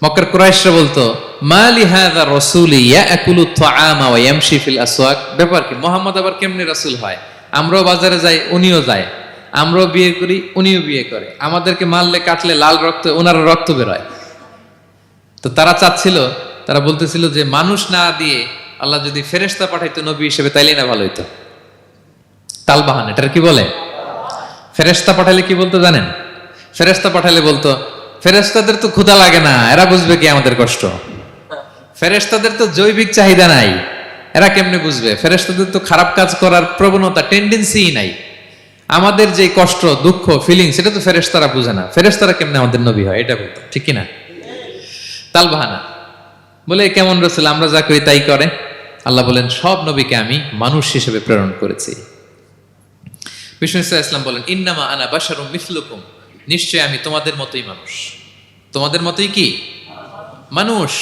মক্কার কুরাইশরা বলতো মা লিহাযা রাসূলি ইয়াকুলু আত-তাআমা ওয়া ইয়ামশি ফিল আসওয়াক। ব্যাপার কি, মুহাম্মদ আবার কেমনে রাসূল হয়? আমরাও বাজারে যাই, উনিও যায়, আমরাও বিয়ে করি, উনিও বিয়ে করে, আমাদেরকে মারলে কাটলে লাল রক্ত, ওনার রক্ত বের হয়। তো তারা চাচ্ছিল, তারা বলতেছিল যে মানুষ না দিয়ে আল্লাহ যদি ফেরেশতা পাঠাইতো নবী হিসেবে, তাইলে না ভালো হইতো। তালবাহান, এটার কি বলে? ফেরেশতা পাঠালে কি বলতো জানেন? ফেরেশতা পাঠালে বলতো ফেরেশতাদের তো ক্ষুধা লাগে না, এরা বুঝবে কি আমাদের কষ্ট? ফেরেশতাদের তো জৈবিক চাহিদা নাই, এরা কেমনে বুঝবে? ফেরেশতাদের তো খারাপ কাজ করার প্রবণতা, টেন্ডেন্সি নাই। আমাদের যে কষ্ট, দুঃখ, ফিলিংস, সেটা তো ফেরেশতারা বুঝে না। ফেরেশতারা কেমনে আমাদের নবী হয়, এটা বলতো, ঠিক কিনা? তালবাহানা বলে কেমন রাসূল, আমরা যা করি তাই করে। আল্লাহ বলেন সব নবীকে আমি মানুষ হিসেবে প্রেরণ করেছি। বিষ্ণু ইসলাম বলেন ইন্নামা আনা বাশারুম মিসলুকুম, নিশ্চয় আমি তোমাদের মতোই মানুষ। তোমাদের মতোই কি মানুষ।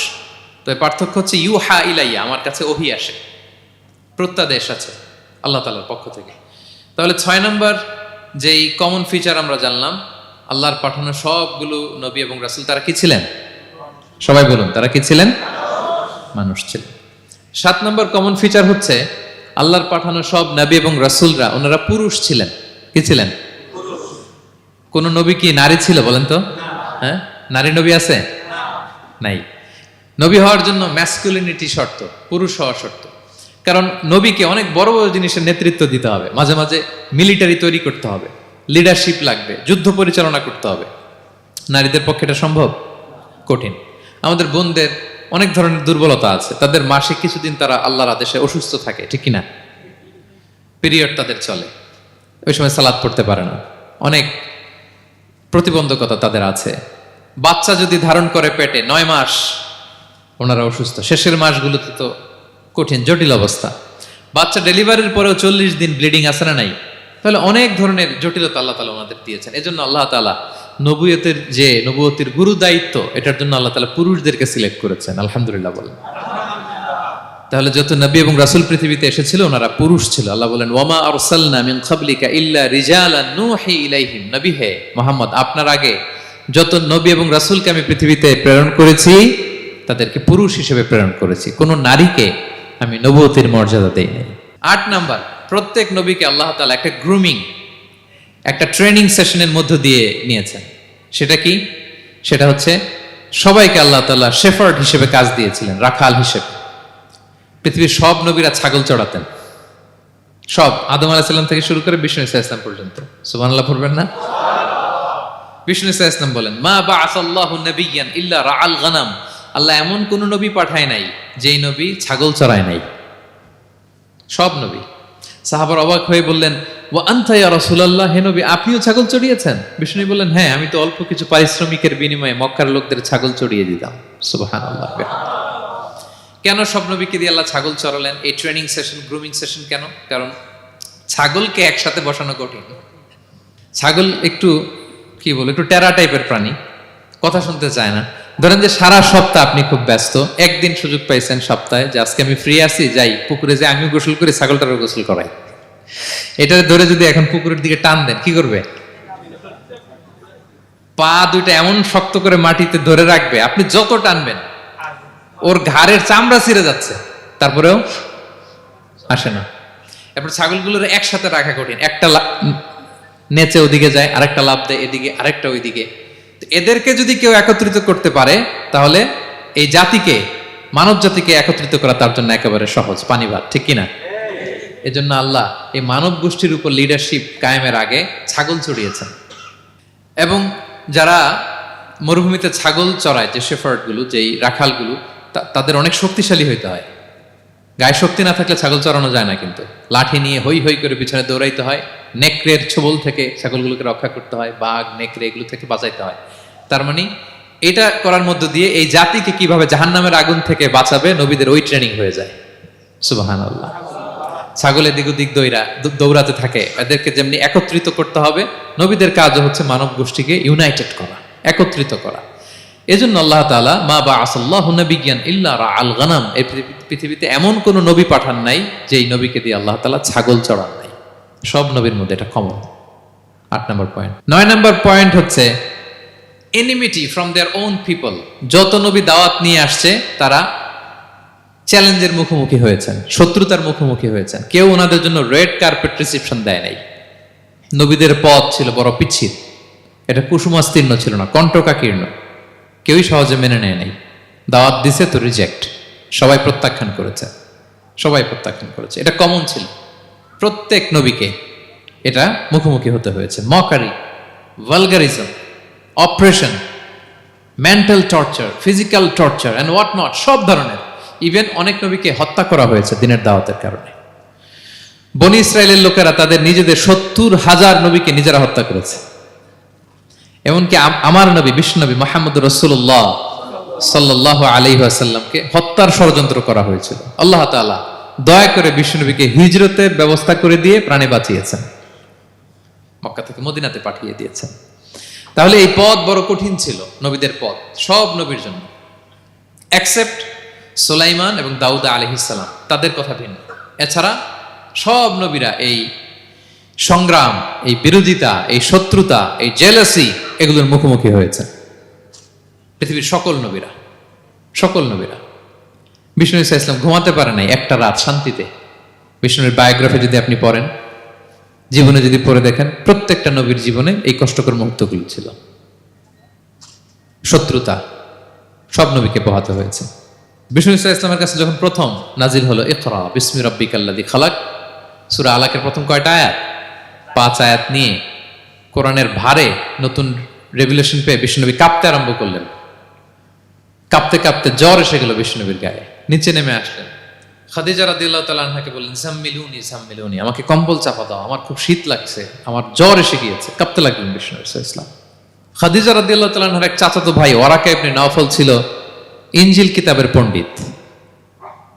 তো পার্থক্য হচ্ছে ইউহা ইলাইয়া, আমার কাছে ওহী আসে, প্রত্যাদেশ আছে আল্লাহ তাআলার পক্ষ থেকে। তাহলে 6 নম্বর যেই কমন ফিচার আমরা জানলাম, আল্লাহর পাঠানো সবগুলো নবী এবং রাসূল তারা কি ছিলেন? সবাই বলুন, তারা কি ছিলেন? মানুষ ছিলেন। 7 নম্বর কমন ফিচার হচ্ছে আল্লাহর পাঠানো সব নবী এবং রাসূলরা ওনারা পুরুষ ছিলেন। কি ছিলেন? কোন নবী কি নারী ছিল বলেন তো? হ্যাঁ, নারী নবী আছে? নাই। নবী হওয়ার জন্য ম্যাসকুলিনিটি শর্ত, পুরুষ হওয়া শর্ত। কারণ নবীকে অনেক বড় বড় জিনিসের নেতৃত্ব দিতে হবে, মাঝে মাঝে মিলিটারি তৈরি করতে হবে, লিডারশিপ লাগবে, যুদ্ধ পরিচালনা করতে হবে। নারীদের পক্ষে এটা সম্ভব? কঠিন। আমাদের বোনদের অনেক ধরনের দুর্বলতা আছে, তাদের মাসে কিছুদিন তারা আল্লাহর আদেশে অসুস্থ থাকে, ঠিক কিনা? পিরিয়ড তাদের চলে, ওই সময় সালাত পড়তে পারে না, অনেক প্রতিবন্ধকতা তাদের আছে। বাচ্চা যদি ধারণ করে পেটে 9 মাস, ওনারা অসুস্থ, শেষের মাসগুলোতে তো কঠিন জটিল অবস্থা। বাচ্চা ডেলিভারির পরেও 40 দিন ব্লিডিং আছে না নাই? তাহলে অনেক ধরনের জটিলতা আল্লাহ তাআলা ওনাদের দিয়েছেন। এজন্য আল্লাহ তাআলা নবুয়তের গুরু দায়িত্ব, এটার জন্য আল্লাহ তাআলা পুরুষদেরকে সিলেক্ট করেছেন। আলহামদুলিল্লাহ বলেন। তাহলে যত নবী এবং রাসূল পৃথিবীতে এসেছিল ওনারা পুরুষ ছিল। আল্লাহ বলেন, ওয়ামা আরসালনা মিন ক্বাবলিকা ইল্লা রিজালান নূহি ইলাইহিম। নবী হে মুহাম্মদ, আপনার আগে যত নবী এবং রাসূলকে আমি পৃথিবীতে প্রেরণ করেছি তাদেরকে পুরুষ হিসেবে প্রেরণ করেছি, কোন নারীকে আমি নবুয়তের মর্যাদা দেই নাই। 8 নাম্বার, প্রত্যেক নবীকে আল্লাহ তাআলা একটা গ্রুমিং, একটা ট্রেনিং সেশনের মধ্য দিয়ে নিয়েছেন। সেটা কি? সেটা হচ্ছে সবাইকে আল্লাহ তাআলা শেফার্ড হিসেবে কাজ দিয়েছিলেন, রাখাল হিসেবে। পৃথিবীর সব নবীরা ছাগল চড়াতেন, সব, আদম আলাইহিস সালাম থেকে শুরু করে বিষ্ণু ইসা ইসলাম পর্যন্ত। সুবহানাল্লাহ পড়বেন না? বিষ্ণু ইসা ইসলাম বলেন, মা বাআসাল্লাহু নাবিয়্যান ইল্লা রাআল গানাম। আল্লাহ এমন কোন নবী পাঠায় নাই যেই নবী ছাগল চড়ায় নাই, সব নবী। সাহাবার অবাক হয়ে বললেন, ওয়া আনতা ইয়া রাসূলুল্লাহ, হে নবী আপনিও ছাগল চড়িয়েছেন? বিষ্ণু বললেন, হ্যাঁ, আমি তো অল্প কিছু পারিশ্রমিকের বিনিময়ে মক্কার লোকদের ছাগল চড়িয়ে দিতাম। সুবহানাল্লাহ। কেন সব নবীকে দিয়ে আল্লাহ ছাগল চড়ালেন? এই ট্রেনিং সেশন, গ্রুমিং সেশন কেন? কারণ ছাগলকে একসাথে বসানো কঠিন। ছাগল একটু কি বলে, একটু টেরা টাইপের প্রাণী, কথা শুনতে চায় না। ধরেন যে সারা সপ্তাহ আপনি খুব ব্যস্ত, একদিন সুযোগ পাইছেন সপ্তাহে যে আজকে আমি ফ্রি আছি, যাই পুকুরে যাই, আমিও গোসল করি, ছাগলটারও গোসল করাই। এটা ধরে যদি এখন পুকুরের দিকে টান দেন, কি করবে? পা দুইটা এমন শক্ত করে মাটিতে ধরে রাখবে, আপনি যত টানবেন ওর ঘাড়ের চামড়া ছিঁড়ে যাচ্ছে, তারপরেও আসে না। এরপর ছাগলগুলোর একসাথে রাখা কঠিন, একটা নেচে ওদিকে যায়, আরেকটা লাফ দেয় এদিকে, আরেকটা ওইদিকে। এদেরকে যদি কেউ একত্রিত করতে পারে তাহলে এই জাতিকে, মানব জাতিকে একত্রিত করা তার জন্য একেবারে সহজ, পানি ভাত, ঠিক কিনা? এজন্য আল্লাহ এই মানব গোষ্ঠীর উপর লিডারশিপ কায়েমের আগে ছাগল চড়িয়েছেন। এবং যারা মরুভূমিতে ছাগল চড়ায়, যে শেফার্ডগুলো, যেই রাখালগুলো, তাদের অনেক শক্তিশালী হইতে হয়। গায়ে শক্তি না থাকলে ছাগল চড়ানো যায় না, কিন্তু লাঠি নিয়ে হই হই করে পিছনে দৌড়াইতে হয়, নেকড়ের ছোবল থেকে ছাগলগুলোকে রক্ষা করতে হয়, বাঘ নেকড়ে এগুলো থেকে বাঁচাইতে হয়। তার মানে এটা করার মধ্য দিয়ে এই জাতিকে কিভাবে জাহান্নামের আগুন থেকে বাঁচাবে নবীদের ওই ট্রেনিং হয়ে যায়। সুবহানাল্লাহ। ছাগল এদিক ওদিক দৌড়াতে থাকে, এদেরকে যেমনি একত্রিত করতে হবে, নবীদের কাজও হচ্ছে মানব গোষ্ঠীকে ইউনাইটেড করা, একত্রিত করা। এজন্য আল্লাহ তাআলা মা বাআসাল্লাহু নাবিয়্যান ইল্লা রাআল গানাম, এই পৃথিবীতে এমন কোন নবী পাঠান নাই যেই নবীকে দিয়ে আল্লাহ তাআলা ছাগল চড়ান নাই। সব নবীর মধ্যে এটা কমন। 8 নম্বর পয়েন্ট। 9 নম্বর পয়েন্ট হচ্ছে enmity from their own people. যত নবী দাওয়াত নিয়ে আসছে তারা চ্যালেঞ্জের মুখোমুখি হয়েছেন, শত্রুতার মুখোমুখি হয়েছেন। কেউ ওনাদের জন্য রেড কার্পেট রিসেপশন দেয় নাই। নবীদের পথ ছিল বড় পিচ্ছিল, এটা কুসুমাস্তীর্ণ ছিল না, কণ্টকাকীর্ণ। কেউই সহজে মেনে নেয় নাই। দাওয়াত দিছে তো রিজেক্ট, সবাই প্রত্যাখ্যান করেছে, সবাই প্রত্যাখ্যান করেছে। এটা কমন ছিল, প্রত্যেক নবীকে এটা মুখোমুখি হতে হয়েছে। Mockery, vulgarism, operation, mental torture, physical torture and what not, সব ধরনের। ইভেন অনেক নবীকে হত্যা করা হয়েছে দিনের দাওয়াতের কারণে। বনি ইসরায়েলের লোকেরা তাদের নিজেদের 70,000 নবীকে নিজেরা হত্যা করেছে। এমনকি আমার নবী বিশ্বনবী মুহাম্মদ রাসূলুল্লাহ সাল্লাল্লাহু আলাইহি ওয়াসাল্লামকে হত্যার ষড়যন্ত্র করা হয়েছিল। আল্লাহ তাআলা দয়া করে বিশ্বনবীকে হিজরতের ব্যবস্থা করে দিয়ে প্রাণে বাঁচিয়েছেন, মক্কা থেকে মদিনাতে পাঠিয়ে দিয়েছেন। তাহলে এই পথ বড় কঠিন ছিল, নবীদের পথ, সব নবীর জন্য, এক্সেপ্ট সুলাইমান এবং দাউদ আলাইহিস সালাম, তাদের কথা ভিন্ন। এছাড়া সব নবীরা এই সংগ্রাম, এই বিরোধিতা, এই শত্রুতা, এই জেলাসি, এগুলোর মুখোমুখি হয়েছে পৃথিবীর সকল নবীরা, সকল নবীরা। বিষ্ণু ইসা ইসলাম ঘুমাতে পারে নাই একটা রাত শান্তিতে। বিষ্ণুর বায়োগ্রাফি যদি আপনি পড়েন, জীবনে যদি পড়ে দেখেন, প্রত্যেকটা নবীর জীবনে এই কষ্টকর মুহূর্তগুলো ছিল। শত্রুতা সব নবীকে পোহাতে হয়েছে। বিষ্ণু ইসা ইসলামের কাছে যখন প্রথম নাজিল হলো ইকরা বিসমি রাব্বিকাল্লাযী খালাক, সূরা আলাকের প্রথম কয়টা আয়াত? 5 আয়াত নিয়ে কোরআনের ভারে নতুন রেভেলেশন পেয়ে বিষ্ণুনবী কাঁপতে আরম্ভ করলেন। কাঁপতে কাঁপতে জ্বর এসে গেল বিষ্ণুনবীর গায়ে, নিচে নেমে আসলেন। খাদিজা রাদিয়াল্লাহু তাআলা আনহাকে বললেন, জাম্মিলুনি জাম্মিলুনি, আমাকে কম্বল চাপা দাও, আমার খুব শীত লাগছে, আমার জ্বর এসে গিয়েছে। কাঁপতে লাগলেন বিষ্ণু ইসলাম। খাদিজা রাদিয়াল্লাহু তাআলা আনহার এক চাচাতো ভাই ওয়ারাকা ইবনে নাওফল ছিল ইনজিল কিতাবের পণ্ডিত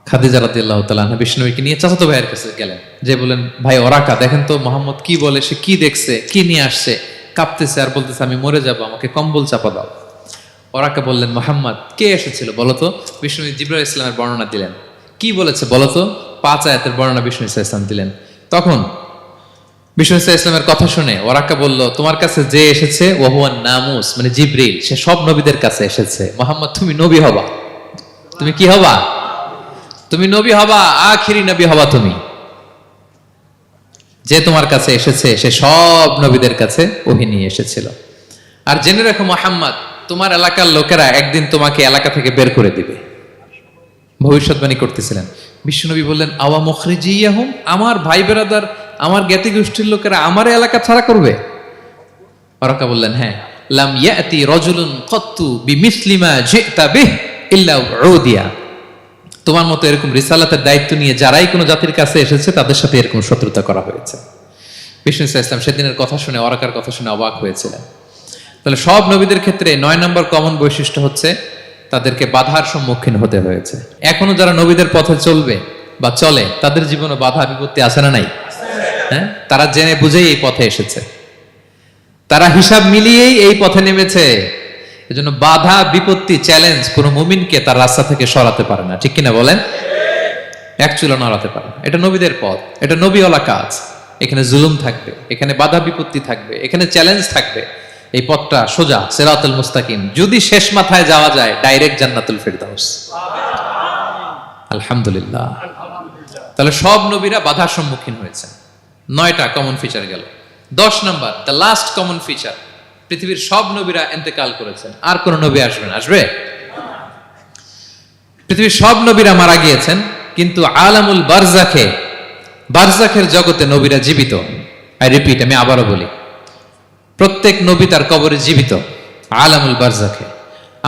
খাদিজা রাদিয়াল্লাহু তাআলা আনহা বিষ্ণুকে নিয়ে চাচাতো ভাইয়ের কাছে গেলেন, যে বলেন, ভাই ওরাকা দেখেন তো মোহাম্মদ কি বলে, সে কি দেখছে, কি নিয়ে আসছে, কাঁপতেছে আর বলতেছে আমি মরে যাব, আমাকে কম্বল চাপা দাও। ওরাকা বললেন, মোহাম্মদ কে এসেছিল বলতো? বিষ্ণু জিবরাইল ইসলামের বর্ণনা দিলেন। কি বলেছে বলতো? 5 আয়াতের বর্ণনা বিষ্ণু ইসলাম দিলেন। তখন বিষ্ণু ইসলামের কথা শুনে ওরাকা বলল, তোমার কাছে যে এসেছে ওহুয়ান নামুস, মানে জিবরিল, সে সব নবীদের কাছে এসেছে। মোহাম্মদ তুমি নবী হবা, তুমি কি হবা? তুমি নবী হবা, আখিরি নবী হবা তুমি। যে তোমার কাছে এসেছে সে সব নবীদের কাছে ওহী নিয়ে এসেছিল। আর জেনে রাখো মোহাম্মদ, তোমার এলাকার লোকেরা একদিন তোমাকে এলাকা থেকে বের করে দিবে। ভবিষ্যৎবাণী করতেছিলেন। বিশ্বনবী বললেন, আওয়া মুখরিজিয়াহুম, আমার ভাই বেরাদার, আমার জ্ঞাতি গোষ্ঠীর লোকেরা আমার এলাকা ছাড়া করবে? ওরাকা বললেন, হ্যাঁ। লাম ইয়াতি রাজুলুন কত্তু বিমিসলি মা জিতা বিহি ইল্লা উদিয়া, তোমার মতো এরকম রিসালাতের দায়িত্ব নিয়ে যারাই কোনো জাতির কাছে এসেছে তাদের সাথে এরকম শত্রুতা করা হয়েছে। বিষ্ণু ইসলাম সেদিনের কথা শুনে, ওরাকার কথা শুনে অবাক হয়েছিলেন। তাহলে সব নবীদের ক্ষেত্রে 9 নম্বর কমন বৈশিষ্ট্য হচ্ছে তাদেরকে বাধার সম্মুখীন হতে হয়েছে। এখনো যারা নবীদের পথে চলবে বা চলে তাদের জীবনে বাধা বিপত্তি আছে না নাই? হ্যাঁ, তারা জেনে বুঝেই এই পথে এসেছে, তারা হিসাব মিলিয়েই এই পথে নেমেছে। এজন্য বাধা বিপত্তি চ্যালেঞ্জ কোন মুমিনকে তার রাস্তা থেকে সরাতে পারে না, ঠিক কিনা বলেন? এক চুলো নড়াতে পারে না। এটা নবীদের পথ, এটা নবীওয়ালা কাজ। এখানে জুলুম থাকবে, এখানে বাধা বিপত্তি থাকবে, এখানে চ্যালেঞ্জ থাকবে। এই পথটা সোজা, সিরাতুল মুস্তাকিম। যদি শেষ মাথায় যাওয়া যায়, ডাইরেক্ট জান্নাতুল ফিরদাউস। আলহামদুলিল্লাহ। তাহলে সব নবীরা বাধার সম্মুখীন হয়েছেন। 9টা কমন ফিচার গেল। 10 নম্বর, দ্য লাস্ট কমন ফিচার, পৃথিবীর সব নবীরা ইন্তেকাল করেছেন, আর কোন নবী আসবেন? আসবে? পৃথিবীর সব নবীরা মারা গিয়েছেন, কিন্তু আলামুল বারজাখে, বারজাখের জগতে নবীরা জীবিত। আই রিপিট, আমি আবারও বলি, প্রত্যেক নবী তার কবরে জীবিত। আলামুল বারজাখে।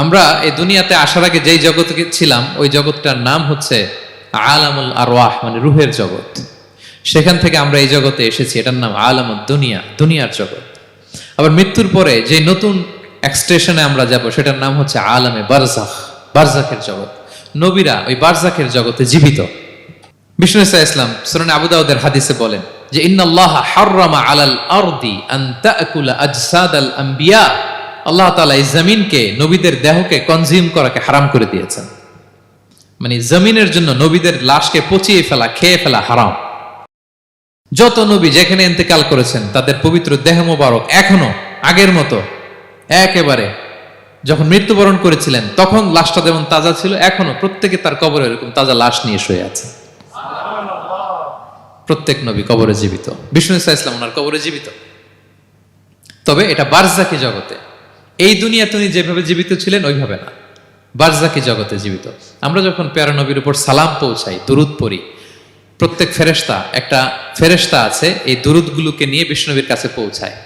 আমরা এই দুনিয়াতে আসার আগে যেই জগতে ছিলাম, ওই জগৎটার নাম হচ্ছে আলামুল আরওয়াহ, মানে রুহের জগৎ। সেখান থেকে আমরা এই জগতে এসেছি, এটার নাম আলামুদ দুনিয়া, দুনিয়ার জগৎ। আবার মৃত্যুর পরে যে নতুন এক্সটেশনে আমরা যাব, সেটার নাম হচ্ছে আলামে বারজাখ, বারজাখের জগৎ। নবীরা ওই বারজাখের জগতে জীবিত। বিষ্ণু ইসলাম সুনানে আবু দাউদের হাদিসে বলেন যে, ইন্নাল্লাহ হাররামা আলাল আরদি আন তাকুলা আজসাদাল আম্বিয়া, আল্লাহ তাআলা এই জমিনকে, নবীদের দেহকে কনজিউম করাকে হারাম করে দিয়েছেন। মানে জমিনের জন্য নবীদের লাশকে পচিয়ে ফেলা, খেয়ে ফেলা হারাম। যত নবী যেখানে ইন্তেকাল করেছেন, তাদের পবিত্র দেহ মোবারক এখনো আগের মতো একেবারে, যখন মৃত্যুবরণ করেছিলেন তখন লাশটা যেমন তাজা ছিল, এখনো প্রত্যেকে তার কবরে এরকম তাজা লাশ নিয়ে শুয়ে আছে। প্রত্যেক নবী কবরে জীবিত। বিষ্ণু ইসলাম ওনার কবরে জীবিত। তবে এটা বারজাকি জগতে। এই দুনিয়া তিনি যেভাবে জীবিত ছিলেন ওইভাবে না, বারজাকি জগতে জীবিত। আমরা যখন প্যারা নবীর উপর সালাম পৌঁছাই, দুরুদ পড়ি, প্রত্যেক ফেরেশতা, একটা ফেরেশতা আছে এই দুরুদগুলোকে নিয়ে বিষ্ণুনবীর কাছে পৌঁছায়।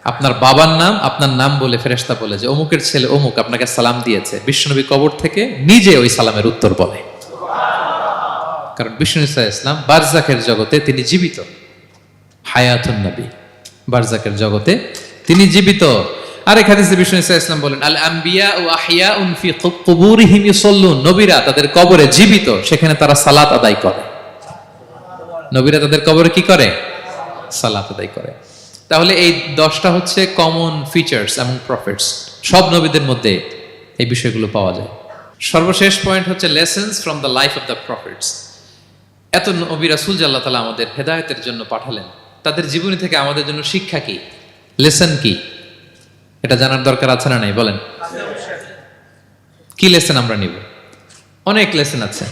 আপনার বাবার নাম, আপনার নাম বলে ফেরেশতা বলে যে অমুকের ছেলে অমুক আপনাকে সালাম দিয়েছে। বিষ্ণুনবী কবর থেকে নিজে ওই সালামের উত্তর বলে, কারণ বিষ্ণু ইসলাম বারজাকের জগতে তিনি জীবিত। হায়াতুন নবী, বারজাকের জগতে তিনি জীবিত। আরেক হাদিসে বিষ্ণু ইসলাম বলেন, আল আম্বিয়া ও আহিয়াউন ফি কুবুরিহিম ইউসাল্লুন, নবীরা তাদের কবরে জীবিত, সেখানে তারা সালাত আদায় করে। নবীরা তাদের কবরে কি করে? সালাত আদায় করে। তাহলে এই 10টা হচ্ছে কমন ফিচার্স এবং প্রফিটস। সব নবীদের মধ্যে এই বিষয়গুলো পাওয়া যায়। সর্বশেষ পয়েন্ট হচ্ছে lessons from the life of the profits. এত নবী রাসূল যে আল্লাহ তাআলা আমাদের হেদায়েতের জন্য পাঠালেন, তাদের জীবনী থেকে আমাদের জন্য শিক্ষা কি, লেসন কি, এটা জানার দরকার আছে না নাই? বলেন, কি লেসন আমরা নিব? অনেক লেসন আছে।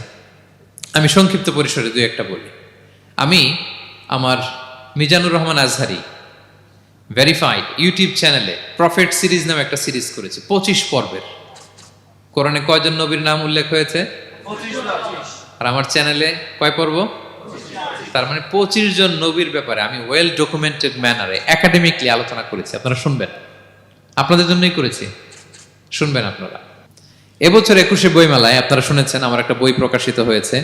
আমি সংক্ষিপ্ত পরিসরে 2-1টা বলি। আমি আমার মিজানুর রহমান আজহারি ভেরিফাইড ইউটিউব চ্যানেলে প্রফেট সিরিজ নামে একটা সিরিজ করেছি, 25 পর্বের। কোরআনে কয়জন নবীর নাম উল্লেখ হয়েছে? 25। আর আমার চ্যানেলে কয় পর্ব? তার মানে 25 জন নবীর ব্যাপারে আমি ওয়েল ডকুমেন্টেড ম্যানারে একাডেমিকলি আলোচনা করেছি। আপনারা শুনবেন, আপনাদের জন্যই করেছি, শুনবেন আপনারা। এবছর 21শে বইমেলায় আপনারা শুনেছেন আমার একটা বই প্রকাশিত হয়েছে।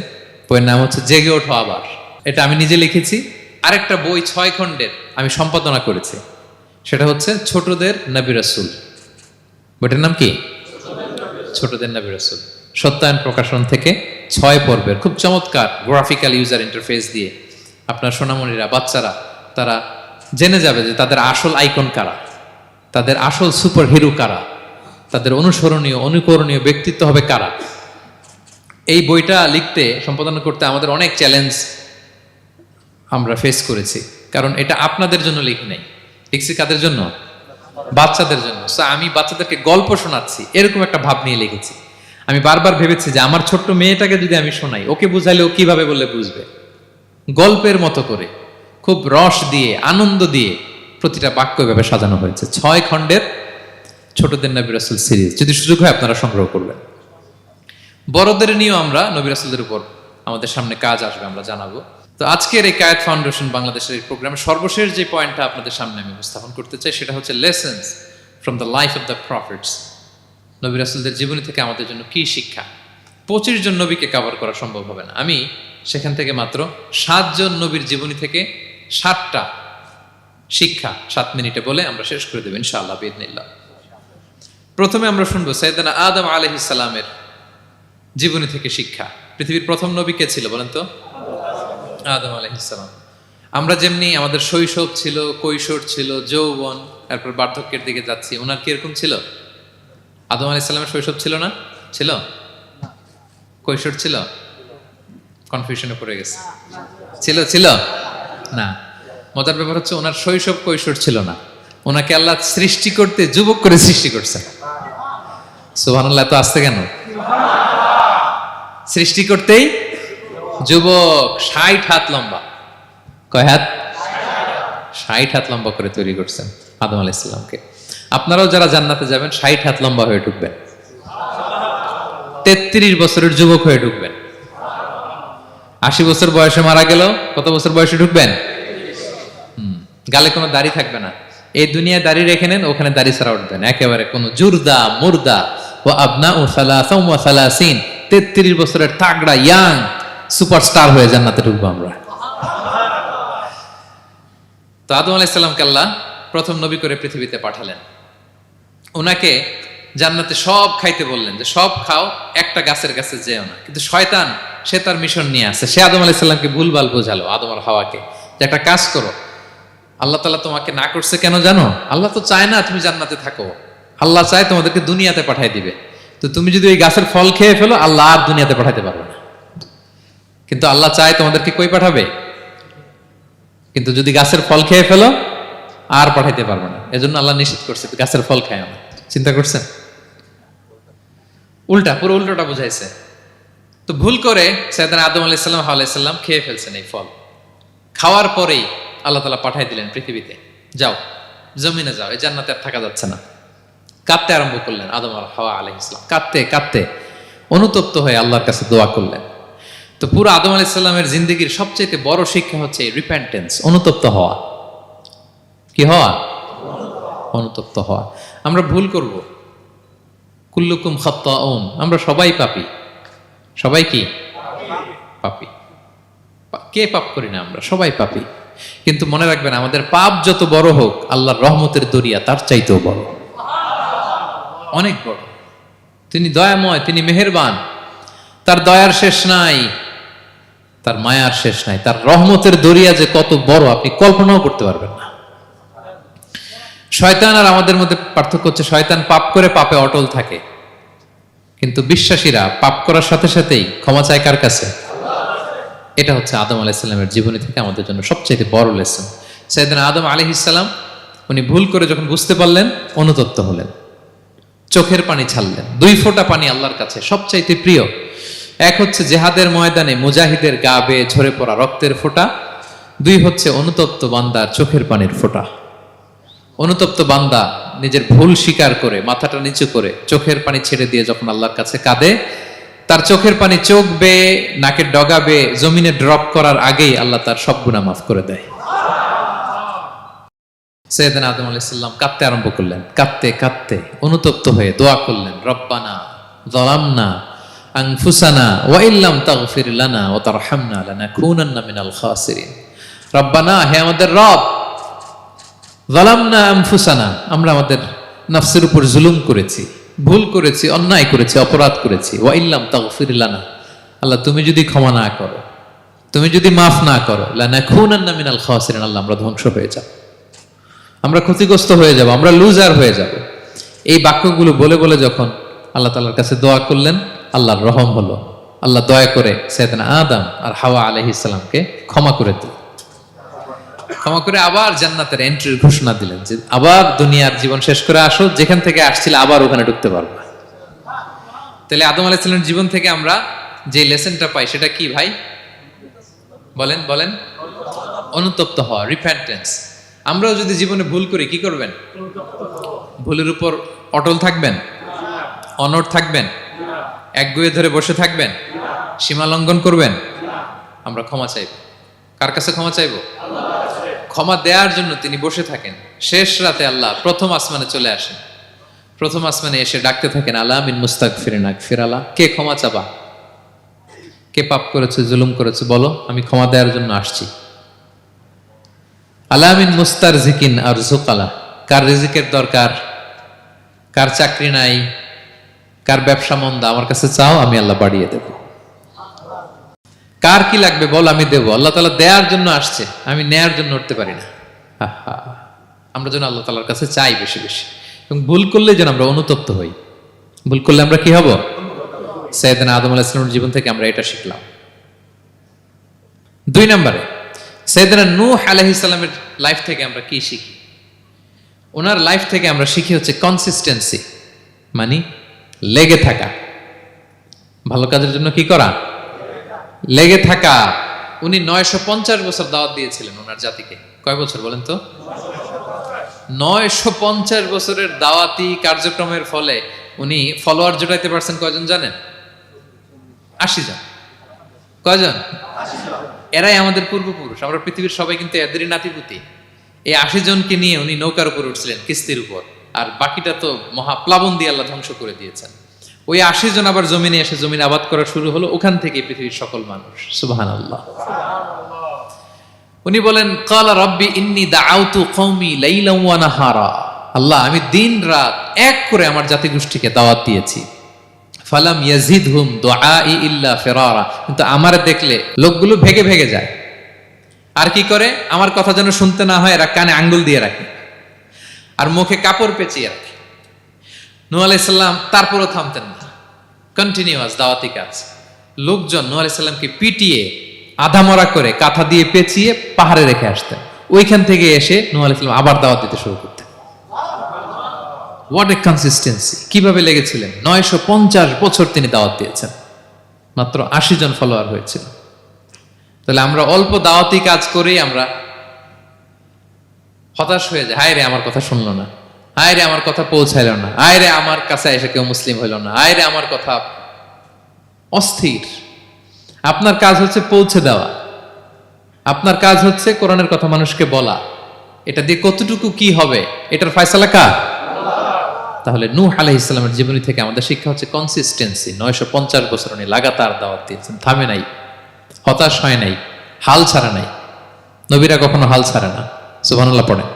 বইয়ের নাম হচ্ছে জেগে ওঠো আবার। এটা আমি নিজে লিখেছি। আরেকটা বই 6 খণ্ডের আমি সম্পাদনা করেছি, সেটা হচ্ছে ছোটদের নবী রাসূল। বইটার নাম কি? ছোটদের নবী রাসূল। সত্যায়ন প্রকাশন থেকে 6 পর্বের খুব চমৎকার গ্রাফিক্যাল ইউজার ইন্টারফেস দিয়ে আপনার সোনামণিরা, বাচ্চারা তারা জেনে যাবে যে তাদের আসল আইকন কারা, তাদের আসল সুপার হিরো কারা, তাদের অনুসরণীয় অনুকরণীয় ব্যক্তিত্ব হবে কারা। এই বইটা লিখতে, সম্পাদনা করতে আমাদের অনেক চ্যালেঞ্জ আমরা ফেস করেছি, কারণ এটা আপনাদের জন্য লিখি নাই, লিখছি কাদের জন্য? বাচ্চাদের জন্য। আমি বাচ্চাদেরকে গল্প শোনাচ্ছি এরকম একটা ভাব নিয়ে লিখেছি। আমি বারবার ভেবেছি যে আমার ছোট্ট মেয়েটাকে যদি আমি শোনাই, ওকে বুঝাইলে ও কিভাবে বললে বুঝবে। গল্পের মতো করে খুব রস দিয়ে, আনন্দ দিয়ে প্রতিটা বাক্য এভাবে সাজানো হয়েছে। 6 খণ্ডের ছোটদের নবী রাসূল সিরিজ, যদি সুযোগ হয় আপনারা সংগ্রহ করবেন। বড়দের নিয়েও আমরা নবী রাসূলদের উপর আমাদের সামনে কাজ আসবে, আমরা জানাবো। তো আজকের এই কায়েত ফাউন্ডেশন বাংলাদেশের এই প্রোগ্রামে সর্বশেষ যে পয়েন্টটা আপনাদের সামনে আমি উপস্থাপন করতে চাই, সেটা হচ্ছে lessons from the life of the profits. নবী রাসূলদের জীবনী থেকে আমাদের জন্য কি শিক্ষা। 25 জন নবীকে কভার করা সম্ভব হবে না। আমি সেখান থেকে মাত্র 7 জন নবীর জীবনী থেকে 7টা শিক্ষা 7 মিনিটে বলে আমরা শেষ করে দেব ইনশাআল্লাহ বিইذنিল্লাহ। প্রথমে আমরা শুনবো সাইয়েদনা আদম আলাইহিস সালামের জীবনী থেকে শিক্ষা। পৃথিবীর প্রথম নবী কে ছিল বলেন তো? আদম আলাইহিস সালাম। আমরা যেমনি আমাদের শৈশব ছিল, কৈশোর ছিল, যৌবন, তারপর বার্ধক্যের দিকে যাচ্ছি, ওনার কি এরকম ছিল? আদম আলাইহিস সালামের শৈশব ছিল না? ছিল? কৈশোর ছিল? কনফিউশনে পড়ে গেছে। ছিল? ছিল না। মজার ব্যাপার হচ্ছে ওনার শৈশব কৈশোর ছিল না, ওনাকে আল্লাহ সৃষ্টি করতে যুবক করে সৃষ্টি করছে। সুবহানাল্লাহ, এত আসতে কেন? সৃষ্টি করতেই যুবক, 60 হাত লম্বা। কয় হাত? 60 হাত লম্বা করে তৈরি করছেন আদম আলাইহিস সালামকে। আপনারাও যারা জান্নাতে যাবেন 60 হাত লম্বা হয়ে ঢুকবেন, 33 বছরের যুবক হয়ে ঢুকবেন। 80 বছর বয়সে মারা গেল, কত বছর বয়সে ঢুকবেন? গালে কোনো দাড়ি থাকবে না। এই দুনিয়ায় দাড়ি রেখে নেন, ওখানে দাড়ি ছাড়া উঠবেন একেবারে। কোনো জুরদা মুর্দা ও আবনা ও সালাসা ওয়া সালাসিন, 33 বছরের তাগড়া ইয়াং সুপারস্টার হয়ে জান্নাতে ঢুকবো আমরা। তো আদম আলাইহিস সালামকে আল্লাহ প্রথম নবী করে পৃথিবীতে পাঠালেন। ওনাকে জান্নাতে সব খাইতে বললেন যে সব খাও, একটা গাছের কাছে যেও না। কিন্তু শয়তান সে তার মিশন নিয়ে আসে। সে আদম আলাইহিস সালামকে ভুলভাল বোঝালো, আদম আর হাওয়াকে, যে একটা কাজ করো, আল্লাহ তাআলা তোমাকে না করছে কেন জানো? আল্লাহ তো চায় না তুমি জান্নাতে থাকো, আল্লাহ চায় তোমাদেরকে দুনিয়াতে পাঠাই দিবে। তো তুমি যদি ওই গাছের ফল খেয়ে ফেলো, আল্লাহ আর দুনিয়াতে পাঠাইতে পারবে না। কিন্তু আল্লাহ চায় তোমাদেরকে কই পাঠাবে? কিন্তু যদি গাছের ফল খেয়ে ফেলো আর পাঠাইতে পারবে না। এজন্য আল্লাহ নিষেধ করছে গাছের ফল খায় না। চিন্তা করছেন? উল্টা, পুরো উল্টোটা বুঝাইছে। তো ভুল করে সাইয়েদনা আদম আলাইহিস সালাম, হাওয়া আলাইহিস সালাম খেয়ে ফেলছেন এই ফল। খাওয়ার পরেই আল্লাহ তাআলা পাঠাই দিলেন পৃথিবীতে, যাও জমিনে যাও, এই জান্নাতে আর থাকা যাচ্ছে না। কাঁদতে আরম্ভ করলেন আদম আর হাওয়া আলাইহিস সালাম, কাঁদতে কাঁদতে অনুতপ্ত হয়ে আল্লাহর কাছে দোয়া করলেন। তো পুরো আদম আলাইহিস সালামের জিন্দেগির সবচেয়ে বড় শিক্ষা হচ্ছে রিপেন্টেন্স, অনুতপ্ত হওয়া। কি হওয়া? অনুতপ্ত হওয়া। আমরা ভুল করব, কুল্লুকুম খাত্তাউন, আমরা সবাই পাপী। সবাই কি পাপী? কে পাপ করি না? আমরা সবাই পাপী। কিন্তু মনে রাখবেন, আমাদের পাপ যত বড় হোক, আল্লাহর রহমতের দরিয়া তার চাইতেও বড়, অনেক বড়। তিনি দয়াময়, তিনি মেহেরবান, তার দয়ার শেষ নাই, তার মায়ার শেষ নাই। তার রহমতের দরিয়া যে কত বড় আপনি কল্পনাও করতে পারবেন না। শয়তান আর আমাদের মধ্যে পার্থক্য হচ্ছে, শয়তান পাপ করে পাপে অটল থাকে, কিন্তু বিশ্বাসীরা পাপ করার সাথে সাথেই ক্ষমা চায় কার কাছে? এটা হচ্ছে আদম আলাইহিস সালামের জীবনী থেকে আমাদের জন্য সবচেয়ে বড় লেসন। সাইয়েদনা আদম আলাইহিস সালাম উনি ভুল করে যখন বুঝতে পারলেন, অনুতপ্ত হলেন, চোখের পানি ছাড়লেন। 2 ফোঁটা পানি আল্লাহর কাছে সবচাইতে প্রিয়। এক হচ্ছে জেহাদের ময়দানে মুজাহিদের গা বেয়ে ঝরে পড়া রক্তের ফোঁটা, 2 হচ্ছে অনুতপ্ত বান্দার চোখের পানির ফোঁটা। অনুতপ্ত বান্দা নিজের ভুল স্বীকার করে মাথাটা নিচু করে চোখের পানি ছেড়ে দিয়ে যখন আল্লাহর কাছে কাঁদে, তার চোখের পানি চোখ বেয়ে নাকের ডগা বেয়ে জমিনে ড্রপ করার আগেই আল্লাহ তার সব গুনাহ মাফ করে দেয়। সাইয়েদনা আদম আলাইহিস সালাম কাঁদতে আরম্ভ করলেন, কাঁদতে কাঁদতে অনুতপ্ত হয়ে দোয়া করলেন, রব্বানা যালামনা আনফুসানা ওয়া ইল্লাম তাগফির লানা ওয়া তারহামনা লানাকুনান্না মিনাল খাসিরিন। রব্বানা, হে আমাদের রব, যালামনা আনফুসানা, আমরা আমাদের নফসের উপর জুলুম করেছি, ভুল করেছি, অন্যায় করেছি, অপরাধ করেছি। ওয়া ইল্লাম তাগফির লানা, আল্লাহ তুমি যদি ক্ষমা না করো, তুমি যদি মাফ না করো, লানাকুনান্না মিনাল খাসিরিন, আল্লাহ আমরা ধ্বংস হয়ে যাব, আমরা ক্ষতিগ্রস্ত হয়ে যাব, আমরা লুজার হয়ে যাব। এই বাক্যগুলো বলে বলে যখন আল্লাহ তাআলার কাছে দোয়া করলেন, আল্লাহর রহম হলো। আল্লাহ দয়া করে সাইয়েদনা আদম আর হাওয়া আলাইহিস সালামকে ক্ষমা করে দিলেন। ক্ষমা করে আবার জান্নাতের এন্ট্রির ঘোষণা দিলেন যে আবার দুনিয়ার জীবন শেষ করে আসো, যেখান থেকে আসছিলে আবার ওখানে ঢুকতে পারবে। তাহলে আদম আলাইহিস সালামের জীবন থেকে আমরা যে লেসনটা পাই সেটা কি ভাই? বলেন বলেন। অনুতপ্ত হওয়া, রিপেন্টেন্স। আমরাও যদি জীবনে ভুল করি কি করবেন? ভুলের উপর অটল থাকবেন? অনড় থাকবেন? একগুঁয়ে ধরে বসে থাকবেন? সীমা লঙ্ঘন করবেন? আমরা ক্ষমা চাইব। কার কাছে ক্ষমা চাইব? ক্ষমা দেওয়ার জন্য তিনি বসে থাকেন। শেষ রাতে আল্লাহ প্রথম আসমানে চলে আসেন। প্রথম আসমানে এসে ডাকতে থাকেন, আলা মিন মুস্তাগফিরিন আগফির আলা, কে ক্ষমা চাবা? কে পাপ করেছে, জুলুম করেছে, বলো, আমি ক্ষমা দেওয়ার জন্য আসছি। আলা মিন মুস্তারজিকিন আরযুক আলা, কার রিজিকের দরকার, কার চাকরি নাই, কার ব্যবসা মন্দা, আমার কাছে চাও, আমি আল্লাহ বাড়িয়ে দেব। কার কি লাগবে বল, আমি দেব। আল্লাহ তাআলা দেওয়ার জন্য আসছে, আমি নেয়ার জন্য উঠতে পারি না। আমরা যেন আল্লাহ তাআলার কাছে চাই বেশি বেশি, এবং ভুল করলে যেন আমরা অনুতপ্ত হই। ভুল করলে আমরা কি হব? সাইয়েদনা আদম আলাইহিস সালামের জীবন থেকে আমরা এটা শিখলাম। 2 নম্বরে সাইয়েদনা নূহ আলাইহিস সালামের লাইফ থেকে আমরা কি শিখি? ওনার লাইফ থেকে আমরা শিখি হচ্ছে কনসিস্টেন্সি, মানে লেগে থাকা। ভালো কাজের জন্য কি করা? লেগে থাকা। উনি 950 বছর দাওয়াত দিয়েছিলেন ওনার জাতিকে। কয় বছর বলেন তো? 950 বছরের দাওয়াতি কার্যক্রমের ফলে উনি ফলোয়ার জোটাইতে পারছেন কয়জন জানেন? 80 জন। কয়জন? এরাই আমাদের পূর্বপুরুষ। আমরা পৃথিবীর সবাই কিন্তু এদেরই নাতিপুতি। এই 80 জনকে নিয়ে উনি নৌকার উপর উঠছিলেন, কিস্তির উপর, আর বাকিটা তো মহাপ্লাবন দিয়ে আল্লাহ ধ্বংস করে দিয়েছেন। ওই 80 জন আবার জমিনে এসে জমিন আবাদ করা শুরু হলো, ওখান থেকে পৃথিবীর সকল মানুষ। সুবহানাল্লাহ। উনি বলেন, ক্বালা রাব্বি ইন্নী দাআউতু কওমি লাইলান ওয়া নাহারা, আল্লাহ আমি দিন রাত এক করে আমার জাতিগোষ্ঠীকে দাওয়াত দিয়েছি। ফালাম ইয়াজিদহুম দুআই ইল্লা ফিরারা, কিন্তু আমারে দেখলে লোকগুলো ভেগে ভেগে যায়। আর কি করে? আমার কথা যেন শুনতে না হয়, এরা কানে আঙ্গুল দিয়ে রাখে আর মুখে কাপড় পেঁচিয়ে রাখে। নূহ আলাইহিস সালাম তারপরও থামতেন না, কন্টিনিউয়াস দাওয়াতি কাজ। লোকজন নূহ আলাইহিস সালামকে পিটিয়ে আধামরা করে কাঁথা দিয়ে পেঁচিয়ে পাহাড়ে রেখে আসতেন। ওইখান থেকে এসে নূহ আলাইহিস সালাম আবার দাওয়াত দিতে শুরু করতেন। What a consistency! কিভাবে লেগেছিলেন! 950 বছর তিনি দাওয়াত দিয়েছেন, মাত্র 80 জন ফলোয়ার হয়েছিল। তাহলে আমরা অল্প দাওয়াতি কাজ করেই আমরা হতাশ হয়ে যাই। হায় রে, আমার কথা শুনলো না, হায় রে আমার কথা পৌঁছাইল না, হায় রে আমার কাছে এসে কেউ মুসলিম হইল না, হায় রে আমার কথা। অস্থির। আপনার কাজ হচ্ছে পৌঁছে দেওয়া, আপনার কাজ হচ্ছে কোরআনের কথা মানুষকে বলা। এটা দিয়ে কতটুকু কি হবে এটার ফয়সালা কার? তাহলে নূহ আলাইহিস সালামের জীবনী থেকে আমাদের শিক্ষা হচ্ছে কনসিস্টেন্সি। 950 বছর উনি লাগাতার দাওয়াত দিয়েছেন, থামে নাই, হতাশ হয় নাই, হাল ছাড়া নাই। নবীরা কখনো হাল ছাড়ে না। সুবহানাল্লাহ পড়েন।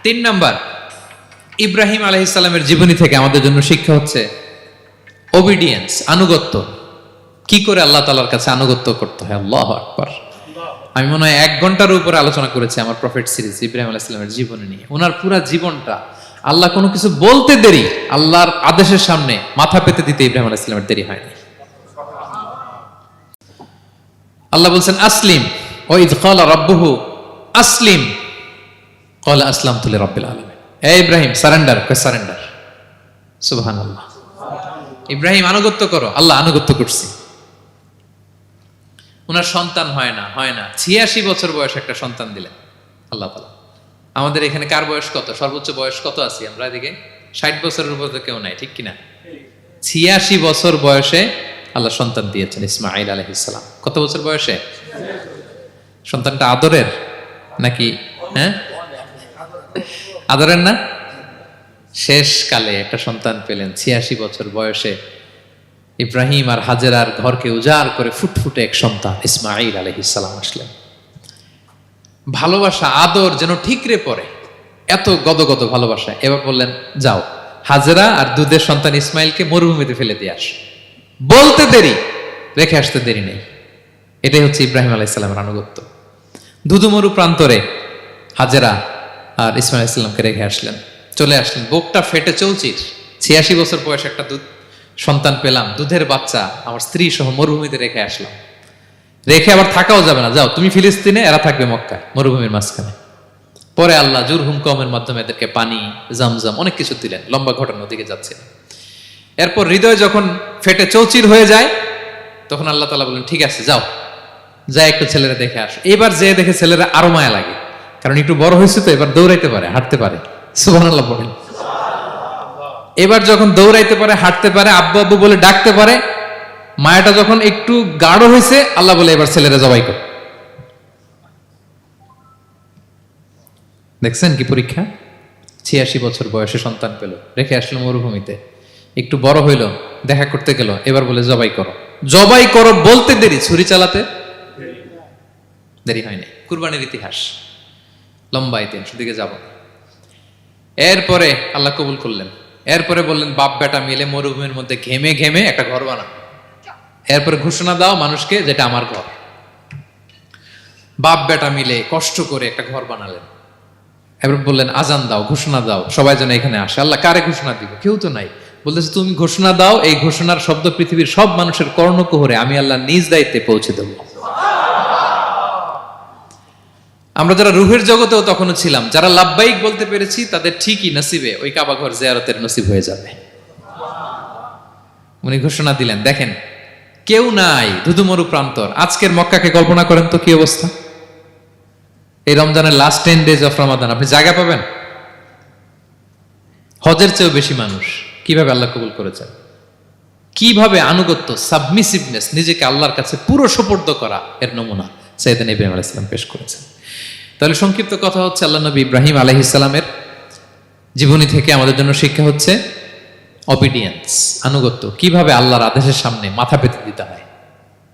3 নাম্বার, ইব্রাহিম আলাইহিস সালামের জীবনী থেকে আমাদের জন্য শিক্ষা হচ্ছে ওবিডিয়েন্স, আনুগত্য। কি করে আল্লাহ তাআলার কাছে আনুগত্য করতে হয়। আল্লাহু আকবার। আমি মনে হয় 1 ঘন্টার উপরে আলোচনা করেছি আমার প্রফেট সিরিজ ইব্রাহিম আলাইহিস সালামের জীবনী নিয়ে। ওনার পুরো জীবনটা, আল্লাহ কোনো কিছু বলতে দেরি, আল্লাহর আদেশের সামনে মাথা পেতে দিতে ইব্রাহিম আলাইহিস সালামের দেরি হয়নি। আল্লাহ বলছেন আসলিম, ওয়া ইয ক্বালা রাব্বুহু আসলিম ক্বালা আসলামতু লিরাব্বিল আলামিন। এই ইব্রাহিম সারেন্ডার, কই সারেন্ডার। সুবহানাল্লাহ। ইব্রাহিম আনুগত্য করো, আল্লাহ আনুগত্য করছি। ওনার সন্তান হয় না 86 বছর বয়সে একটা সন্তান দিলেন আল্লাহ তাআলা। আমাদের এখানে কার বয়স কত? সর্বোচ্চ বয়স কত আছি আমরা? এদিকে 60 বছরের উপর তো কেউ নাই, ঠিক কিনা? 86 বছর বয়সে আল্লাহ সন্তান দিয়েছেন ইসমাঈল আলাইহিস সালাম। কত বছর বয়সে? সন্তানটা আদরের নাকি? হ্যাঁ, আদরের না? শেষ কালে একটা সন্তান পেলেন 86 বছর বয়সে। ইব্রাহিম আর হাজেরার ঘরকে উজাড় করে ফুটফুটে এক সন্তান ইসমাঈল আলাইহিস সালাম আসলেন। ভালোবাসা, আদর যেন ঠিকরে পড়ে, এত গদগদ ভালোবাসা। এবার বললেন যাও হাজেরা আর দুধের সন্তান ইসমাইলকে মরুভূমিতে ফেলে দিয়ে আস। বলতে দেরি, রেখে আসতে দেরি নেই। এটাই হচ্ছে ইব্রাহিম আলাইহিসসালামের আনুগত্য। দুধুমরু প্রান্তরে হাজেরা আর ইসমাইল আলাইহিসসালামকে রেখে আসলেন, চলে আসলেন। বুকটা ফেটে চৌচির, 86 বছর বয়স একটা দুধ সন্তান পেলাম, দুধের বাচ্চা আমার স্ত্রী সহ মরুভূমিতে রেখে আসলাম। রেখে আবার থাকাও যাবে না, যাও তুমি ফিলিস্তিনে, এরা থাকবে মক্কায় মরুভূমির মাঝখানে। পরে আল্লাহ জুরহুম কওমের মাধ্যমে এদেরকে পানি, জামজাম অনেক কিছু দিলেন। লম্বা ঘটনার দিকে যাচ্ছে। এরপর হৃদয় যখন ফেটে চৌচির হয়ে যায়, তখন আল্লাহ তাআলা বলেন ঠিক আছে যাও, যা একটু ছেলেরা দেখে আসো। এবার যে দেখে ছেলেরা আরো মায়া লাগে, কারণ একটু বড় হয়েছে তো, এবার দৌড়াইতে পারে, হাঁটতে পারে। সুবহানাল্লাহ বলেন। এবার যখন দৌড়াইতে পারে, হাঁটতে পারে, আব্বু আব্বু বলে ডাকতে পারে, মায়াটা যখন একটু গাঢ় হয়েছে, আল্লাহ বলে এবার ছেলেরা জবাই কর। দেখছেন কি পরীক্ষা? 86 বছর বয়সে সন্তান পেল, রেখে আসলো মরুভূমিতে, একটু বড় হইল, দেখা করতে গেল, এবার বলে জবাই করো। জবাই করো বলতে দেরি, ছুরি চালাতে দেরি হয়নি। কুরবানির ইতিহাস লম্বা ইতিহাস, দিকে যাব। এরপরে আল্লাহ কবুল করলেন। এরপরে বললেন বাপ বেটা মিলে মরুভূমির মধ্যে ঘেমে ঘেমে একটা ঘর বানাও। এরপরে ঘোষণা দাও মানুষকে, যেটা আমার ঘর। বাপ বেটা মিলে কষ্ট করে একটা ঘর বানালেন। এবার বললেন আজান দাও, ঘোষণা দাও, সবাই যেন এখানে আসে। আল্লাহ কারে ঘোষণা দিব? কেউ তো নাই। বলতেছে তুমি ঘোষণা দাও, এই ঘোষণার শব্দ পৃথিবীর সব মানুষের কর্ণকুহরে আমি আল্লাহ নিজ দায়িত্বে পৌঁছে দেব। আমরা যারা রুহের জগতেও তখনও ছিলাম, যারা লাব্বাইক বলতে পেরেছি, তাদের ঠিকই নসিবে ওই কাবা ঘর জিয়ারতের নসিব হয়ে যাবে। উনি ঘোষণা দিলেন, দেখেন কেউ নাই, ধুধুমরু প্রান্তর। আজকের মক্কাকে কল্পনা করেন তো কি অবস্থা। এই রমজানের লাস্ট 10 days অফ রমাদান আপনি জায়গা পাবেন? হজের চেয়েও বেশি মানুষ। কিভাবে আল্লাহ কবুল করেছেন, কিভাবে আনুগত্য, সাবমিসিভনেস, নিজেকে আল্লাহর কাছে পুরো সুপর্দ করা, এর নমুনা সাইয়েদনা ইব্রাহিম আলাইহিস সালাম পেশ করেছেন। তাহলে সংক্ষিপ্ত কথা হচ্ছে, আল্লাহ নবী ইব্রাহিম আলাইহিস সালামের জীবনী থেকে আমাদের জন্য শিক্ষা হচ্ছে অবিডিয়েন্স, আনুগত্য। কিভাবে আল্লাহর আদেশের সামনে মাথা পেতে দিতে হয়।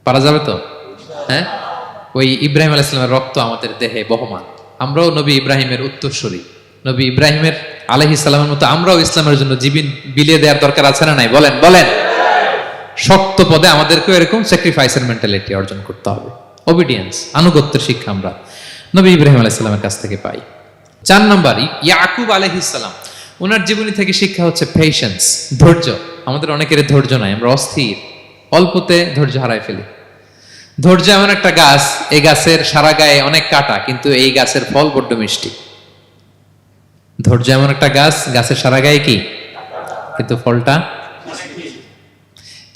পারা যাবে তো? হ্যাঁ, ওই ইব্রাহিম আলাইহিস সালামের রক্ত আমাদের দেহে বহমান। আমরাও নবী ইব্রাহিমের উত্তরসূরি। নবী ইব্রাহিমের আলাইহিস সালামের মতো আমরাও ইসলামের জন্য জীবন বিলিয়ে দেওয়ার দরকার আছে না নাই? বলেন বলেন। শক্ত পদে আমাদেরকেও এরকম স্যাক্রিফাইসের মেন্টালিটি অর্জন করতে হবে। অবিডিয়েন্স, আনুগত্যের শিক্ষা আমরা নবী ইব্রাহিম আলাইহিস সালামের কাছ থেকে পাই। 4 নম্বর, ইয়াকুব আলাইহিস সালাম, ওনার জীবনী থেকে শিক্ষা হচ্ছে পেশেন্স, ধৈর্য। আমাদের অনেকের ধৈর্য নাই, আমরা অস্থির, অল্পতে ধৈর্য হারাই ফেলি। ধৈর্য এমন একটা গাছ, এই গাছের সারা গায়ে অনেক কাঁটা, কিন্তু এই গাছের ফল বড্ড মিষ্টি। ধৈর্য এমন একটা গাছ, গাছের সারা গায়ে কি, কিন্তু ফলটা।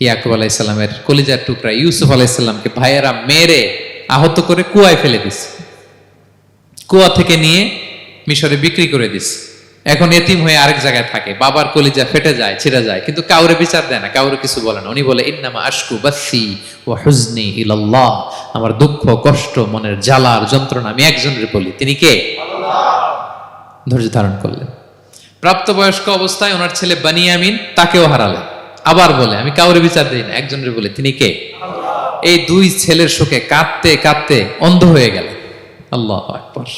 ইয়াকুব আলাইহিস সালামের কলিজার টুকরা ইউসুফ আলাইহিস সালামকে ভাইয়েরা মেরে আহত করে কুয়ায় ফেলে দিছে। কুয়া থেকে নিয়ে মিশরে বিক্রি করে দিস। এখন এতিম হয়ে আরেক জায়গায় থাকে, বাবার কলিজা ফেটে যায়, ছিঁড়ে যায়, কিন্তু কাউরে বিচার দেয় না, কাউরে কিছু বলে না। উনি বলে ইন্নামা আশকু বাসি ওয়া হুজনি ইলাল্লাহ, আমার দুঃখ কষ্ট মনের জ্বালার যন্ত্রণা আমি একজনের বলি, তিনি কে? আল্লাহ। ধৈর্য ধারণ করলেন। প্রাপ্তবয়স্ক অবস্থায় ওনার ছেলে বানিয়ামিন, তাকেও হারালেন। আবার বলে আমি কাউরে বিচার দেই না, একজনের বলে, তিনি কে? আল্লাহ। এই 2 ছেলের শোকে কাঁদতে কাঁদতে অন্ধ হয়ে গেলেন। আল্লাহু আকবার।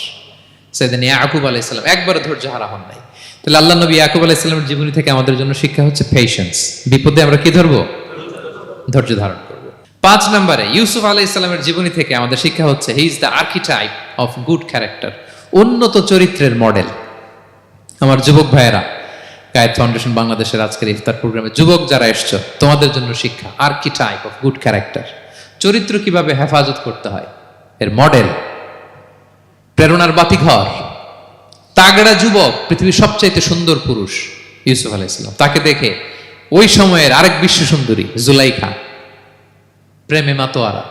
সাইয়েদনা ইয়াকুব আলাইহিস সালাম একবারও ধৈর্য হারা হন নাই। তাহলে আল্লাহ নবী ইয়াকুব আলাইহিস সালামের জীবনী থেকে আমাদের জন্য শিক্ষা হচ্ছে পেশেন্স। বিপদে আমরা কি ধরবো? ধৈর্য ধারণ করব। 5 নম্বরে, ইউসুফ আলাইহিস সালামের জীবনী থেকে আমাদের শিক্ষা হচ্ছে he is the archetype of good character, উন্নত চরিত্রের মডেল। আমার যুবক ভাইয়েরা, কায়েত ফাউন্ডেশন বাংলাদেশের আজকের ইফতার প্রোগ্রামে যুবক যারা এসছো, তোমাদের জন্য শিক্ষা আর্কিটাইপ অফ গুড ক্যারেক্টার, চরিত্র কিভাবে হেফাজত করতে হয় এর মডেল, প্রেরণার বাতিঘর। তাগড়া যুবক, পৃথিবীর সবচাইতে সুন্দর পুরুষ ইউসুফ আলাইহিস সালাম। তাকে দেখে ওই সময়ের আরেক বিশ্ব সুন্দরী জুলাইখা প্রেমে মাতোয়ারা,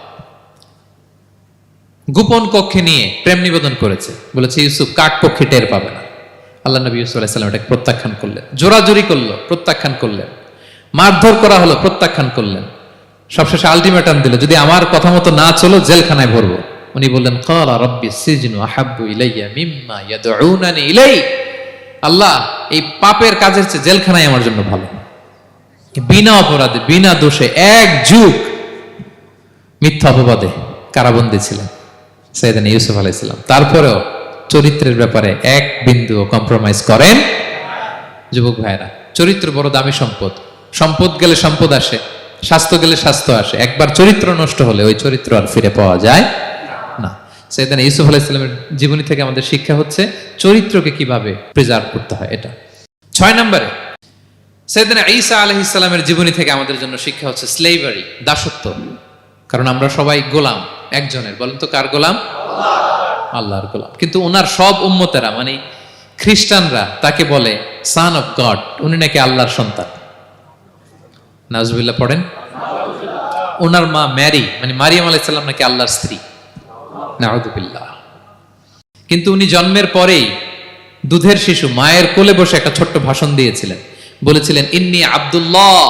গোপন কক্ষে নিয়ে প্রেম নিবেদন করেছে, বলেছে ইউসুফ কাক পক্ষে টের পাবে না। আল্লাহ নবী ইউসুফ আলাইহিস সালাম এটাকে প্রত্যাখ্যান করলেন। জোরাজুরি করলো, প্রত্যাখ্যান করলেন। মারধর করা হলো, প্রত্যাখ্যান করলেন। সবশেষে আলটিমেটাম দিল, যদি আমার কথা মতো না চলো জেলখানায় ভরবো। উনি বললেন ক্বালা রাব্বি সিজনু আহাব্বু ইলাইয়া মিম্মা ইয়াদউনানি ইলাই, আল্লাহ এই পাপের কাজের চেয়ে জেলখানায় আমার জন্য ভালো। বিনা অপরাধে, বিনা দোষে 1 যুগ মিথ্যা অপবাদে কারাবন্দী ছিলেন সাইয়েদনা ইউসুফ আলাইহিস সালাম। তারপরেও চরিত্রের ব্যাপারে 1 বিন্দুও কম্প্রোমাইজ করেন। যুবক ভাইরা, চরিত্র বড় দামি সম্পদ। সম্পদ গেলে সম্পদ আসে, স্বাস্থ্য গেলে স্বাস্থ্য আসে, একবার চরিত্র নষ্ট হলে ওই চরিত্র আর ফিরে পাওয়া যায় না। সাইয়েদনা ইউসুফ আলাইহিস সালামের জীবনী থেকে আমাদের শিক্ষা হচ্ছে চরিত্রকে কিভাবে প্রিজার্ভ করতে হয়। এটা 6 নম্বরে সাইয়েদনা ঈসা আলাইহিস সালামের জীবনী থেকে আমাদের জন্য শিক্ষা হচ্ছে স্লেভারি, দাসত্ব। কারণ আমরা সবাই গোলাম একজনের, বলেন তো কার গোলাম? আল্লাহর গোলাম। কিন্তু ওনার সব উম্মতেরা মানে খ্রিস্টানরা তাকে বলে সান অফ গড, উনি নাকি আল্লাহর সন্তান। নাউজুবিল্লাহ পড়েন। ওনার মা ম্যারি মানে মারিয়াম আলাইহিস সালাম নাকি আল্লাহর স্ত্রী। নাউযুবিল্লাহ। কিন্তু উনি জন্মের পরেই দুধের শিশু মায়ের কোলে বসে একটা ছোট্ট ভাষণ দিয়েছিলেন, বলেছিলেন ইন্নী আব্দুল্লাহ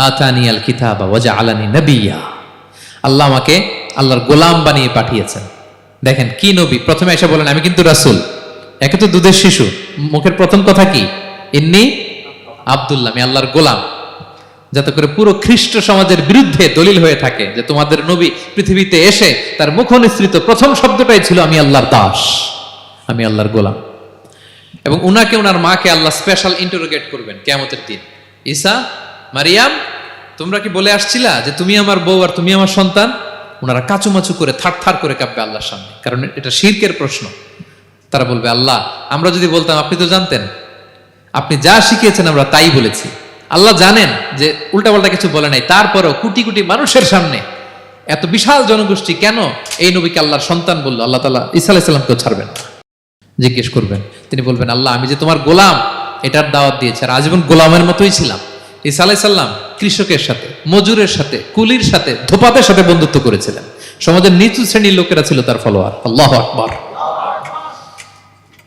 আতানিয়াল কিতাবা ওয়া জাআলানি নাবিয়্যা। আল্লাহ আমাকে আল্লাহর গোলাম বানিয়ে পাঠিয়েছেন। দেখেন কি নবী, প্রথমে এসে বলেন আমি কিন্তু রাসূল। একে তো দুধের শিশু, মুখের প্রথম কথা কি? ইন্নী আব্দুল্লাহ, আমি আল্লাহর গোলাম। যাতে করে পুরো খ্রিস্ট সমাজের বিরুদ্ধে দলিল হয়ে থাকে যে তোমাদের নবী পৃথিবীতে এসে তার মুখ নিঃসৃত প্রথম শব্দটাই ছিল আমি আল্লাহর দাস, আমি আল্লাহর গোলাম। এবং উনাকে ওনার মাকে আল্লাহ স্পেশাল ইন্টারোগেট করবেন কিয়ামতের দিন। ঈসা, মারিয়াম, তোমরা কি বলে আসছিলা যে তুমি আমার বউ আর তুমি আমার সন্তান? ওনারা কাচুমাচু করে থার করে কাঁপবে আল্লাহর সামনে, কারণ এটা শিরকের প্রশ্ন। তারা বলবে আল্লাহ আমরা যদি বলতাম আপনি তো জানতেন, আপনি যা শিখিয়েছেন আমরা তাই বলেছি। আল্লাহ জানেন যে উল্টাপাল্টা কিছু বলে নাই, তারপরেও কোটি কোটি মানুষের সামনে এত বিশাল জনগোষ্ঠী কেন এই নবীকে আল্লাহর সন্তান বললো? আল্লাহ তাআলা ঈসা আলাইহিস সালামকেও ছাড়বেন না, জিজ্ঞেস করবেন। তিনি বলবেন আল্লাহ আমি যে তোমার গোলাম এটার দাওয়াত দিয়েছি, আর আজীবন গোলামের মতোই ছিলাম। ঈসা আলাইহিস সালাম কৃষকের সাথে, মজুরের সাথে, কুলির সাথে, ধোপাতের সাথে বন্ধুত্ব করেছিলেন। সমাজের নিচু শ্রেণীর লোকেরা ছিল তার ফলোয়ার। আল্লাহু আকবার।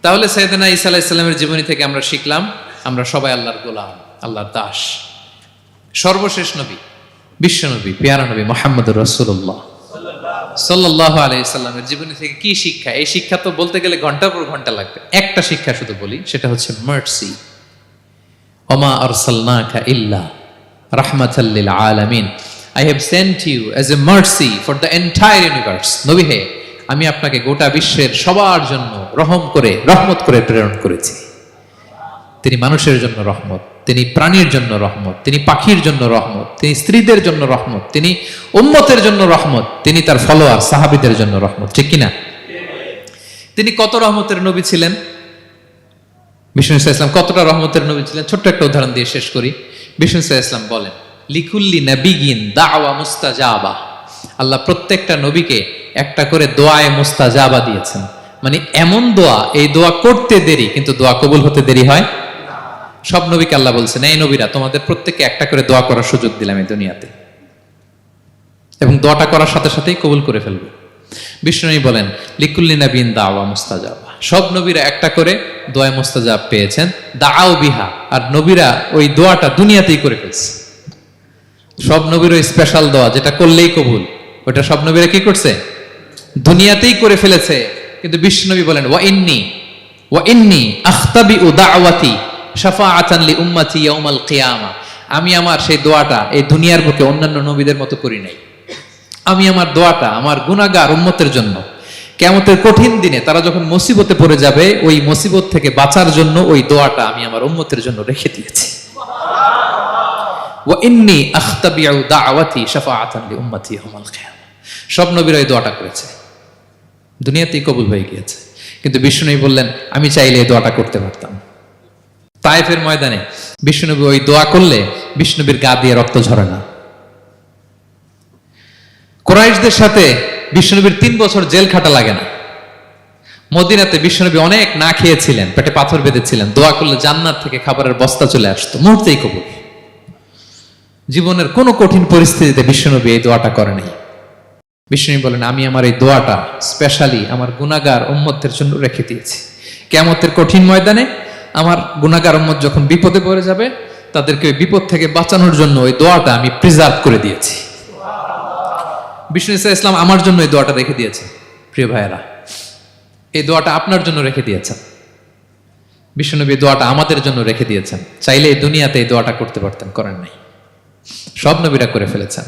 তাহলে সাইয়েদনা ঈসা আলাইহিস সালামের জীবনী থেকে আমরা শিখলাম আমরা সবাই আল্লাহর গোলাম, আল্লাহর দাস। সর্বশেষ নবী, বিশ্ব নবী, পেয়ারা নবী মুহাম্মদুর রাসূলুল্লাহ সাল্লাল্লাহু আলাইহি সাল্লামের জীবনী থেকে কি শিক্ষা? এই শিক্ষা তো বলতে গেলে ঘন্টার পর ঘন্টা লাগবে। একটা শিক্ষা শুধু বলি, সেটা হচ্ছে মার্সি। ওমা আরসালনাকা ইল্লা রাহমাতাল লিল আলামিন। I have sent you as a mercy for the entire universe. নবী হে, আমি আপনাকে গোটা বিশ্বের সবার জন্য রহমত করে প্রেরণ করেছি। তিনি মানুষের জন্য রহমত, তিনি প্রাণীর জন্য রহমত, তিনি পাখির জন্য রহমত, তিনি স্ত্রীদের জন্য রহমত, তিনি উম্মতের জন্য রহমত, তিনি তার ফলোয়ার সাহাবীদের জন্য রহমত। ঠিক কিনা? তিনি কত রহমতের নবী ছিলেন? বিষ্ণু ইসলাম কতটা রহমতের নবী ছিলেন? ছোট্ট একটা উদাহরণ দিয়ে শেষ করি। বিষ্ণু ইসলাম বলেন লিকুল্লি নাবিয়িন দাওয়া মুস্তাজাবা। আল্লাহ প্রত্যেকটা নবীকে একটা করে দোয়ায়ে মুস্তাজাবা দিয়েছেন। মানে এমন দোয়া, এই দোয়া করতে দেরি কিন্তু দোয়া কবুল হতে দেরি হয়। সব নবীকে আল্লাহ বলছেন এই নবীরা তোমাদের প্রত্যেককে একটা করে দোয়া করার সুযোগ দিলাম এই দুনিয়াতে, এবং দোয়াটা করার সাথে সাথেই কবুল করে ফেলবে। বিষ্ণু নবী বলেন লিকুল্লি নাবিয়িন দাওয়া মুস্তাজাবা। সব নবীরা একটা করে দোয়া মুস্তাজাব পেয়েছেন, দাআউ বিহা। আর নবীরা ওই দোয়াটা দুনিয়াতেই করে ফেলছে। সব নবীর ওই স্পেশাল দোয়া যেটা করলেই কবুল, ওটা সব নবীরা কি করছে? দুনিয়াতেই করে ফেলেছে। কিন্তু বিষ্ণু নবী বলেন ওয়া ইন্নী আখতাবিউ দাওয়াতি শাফাআতান লি উম্মতি ইয়াউমাল কিয়ামা। আমি আমার সেই দোয়াটা এই দুনিয়ার বুকে অন্যান্য নবীদের মতো করি নাই। আমি আমার দোয়াটা আমার গুনাহগার উম্মতের জন্য কিয়ামতের কঠিন দিনে তারা যখন মুসিবতে পড়ে যাবে, ওই মুসিবত থেকে বাঁচার জন্য ওই দোয়াটা আমি আমার উম্মতের জন্য রেখে দিয়েছি। ওয়া ইন্নী আখতাবিউ দাওয়াতি শাফাআতান লি উম্মতি ইয়াউমাল কিয়ামা। সব নবীরা এই দোয়াটা করেছে, দুনিয়াতেই কবুল হয়ে গিয়েছে। কিন্তু বিষ্ণু বললেন আমি চাইলে এই দোয়াটা করতে পারতাম। তায়েফের ময়দানে বিষ্ণুনবী ওই দোয়া করলে বিষ্ণুনবীর গা দিয়ে রক্ত ঝরে না। কুরাইশদের সাথে বিষ্ণুনবীর 3 বছর জেল খাটা লাগে না। মদিনাতে বিষ্ণুনবী অনেক না খেয়েছিলেন, পেটে পাথর বেঁধেছিলেন, দোয়া করলে জান্নাত থেকে খাবারের বস্তা চলে আসতো, মুহূর্তেই কবুল। জীবনের কোন কঠিন পরিস্থিতিতে বিষ্ণুনবী এই দোয়াটা করে নাই। বিষ্ণু বলেন আমি আমার এই দোয়াটা স্পেশালি আমার গুনাহগার উম্মতের জন্য রেখে দিয়েছি। কিয়ামতের কঠিন ময়দানে আমার গুনাহগার উম্মত যখন বিপদে পড়ে যাবে, তাদেরকে ওই বিপদ থেকে বাঁচানোর জন্য ওই দোয়াটা আমি প্রিজার্ভ করে দিয়েছি। বিষ্ণু ইসলাম আমার জন্য এই দোয়াটা রেখে দিয়েছেন। প্রিয় ভাইয়েরা, এই দোয়াটা আপনার জন্য রেখে দিয়েছেন। বিষ্ণুনবী দোয়াটা আমাদের জন্য রেখে দিয়েছেন। চাইলে এই দুনিয়াতে এই দোয়াটা করতে পারতেন, করেন নাই। সব নবীরা করে ফেলেছেন।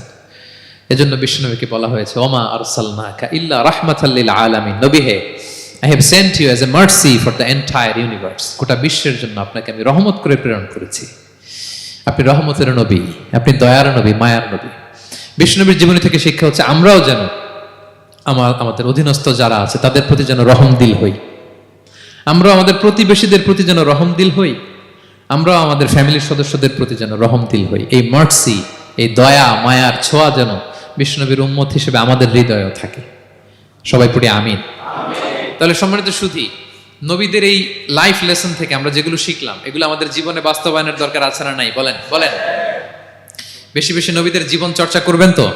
এজন্য বিষ্ণুনবীকে বলা হয়েছে ওমা আরসালনাকা ইল্লা রাহমাতাল লিল আলামিন। নবী হে, I have sent you as a mercy for the entire universe. গোটা বিশ্বের জন্য আপনাকে আমি রহমত করে প্রেরণ করেছি। আপনি রহমতের নবী, আপনি দয়ার নবী, মায়ার নবী। বিষ্ণুনবীর জীবনী থেকে শিক্ষা হচ্ছে আমরাও যেন আমাদের অধীনস্থ যারা আছে তাদের প্রতি যেন রহমদিল হই, আমরা আমাদের প্রতিবেশীদের প্রতি যেন রহমদিল হই, আমরা আমাদের ফ্যামিলির সদস্যদের প্রতি যেন রহমদিল হই। এই মার্সি, এই দয়া মায়ার ছোঁয়া যেন বিষ্ণুনবীর উম্মত হিসেবে আমাদের হৃদয়েও থাকে। সবাই পড়ি আমিন। তাহলে সম্মানিত সুধী, নবীদের এই লাইফ লেসন থেকে আমরা যেগুলো শিখলাম এগুলো আমাদের জীবনে বাস্তবায়নের দরকার আছে না নাই? বলেন বলেন। বেশি বেশি নবীদের জীবন চর্চা করবেন তো?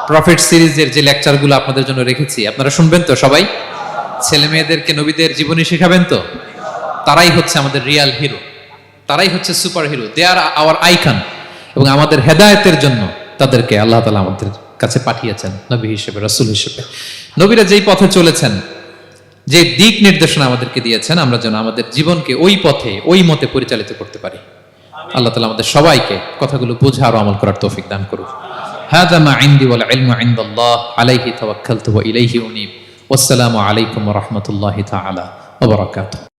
প্রফেট সিরিজের যে লেকচারগুলো আপনাদের জন্য রেখেছি আপনারা শুনবেন তো? সবাই ছেলে মেয়েদেরকে নবীদের জীবনী শেখাবেন তো? তারাই হচ্ছে আমাদের রিয়াল হিরো, তারাই হচ্ছে সুপার হিরো, দে আর আওয়ার আইকন। এবং আমাদের হেদায়েতের জন্য তাদেরকে আল্লাহ তাআলা আমাদের কাছে পাঠিয়েছেন নবী হিসেবে, রাসূল হিসেবে। নবীরা যেই পথে চলেছেন, যে দিক নির্দেশনা আমাদেরকে দিয়েছেন, আমরা যেন আমাদের জীবনকে ওই পথে ওই মতে পরিচালিত করতে পারি। আল্লাহ তাআলা আমাদের সবাইকে কথাগুলো বোঝা আর আমল করার তৌফিক দান করুন। হাযা মা ইনদি ওয়াল ইলমু ইনদাল্লাহ আলাইহি তাওয়াক্কালতু ওয়া ইলাইহি উনীব। ওয়াসসালামু আলাইকুম ওয়া রাহমাতুল্লাহি তাআলা ওয়া বারাকাতুহু।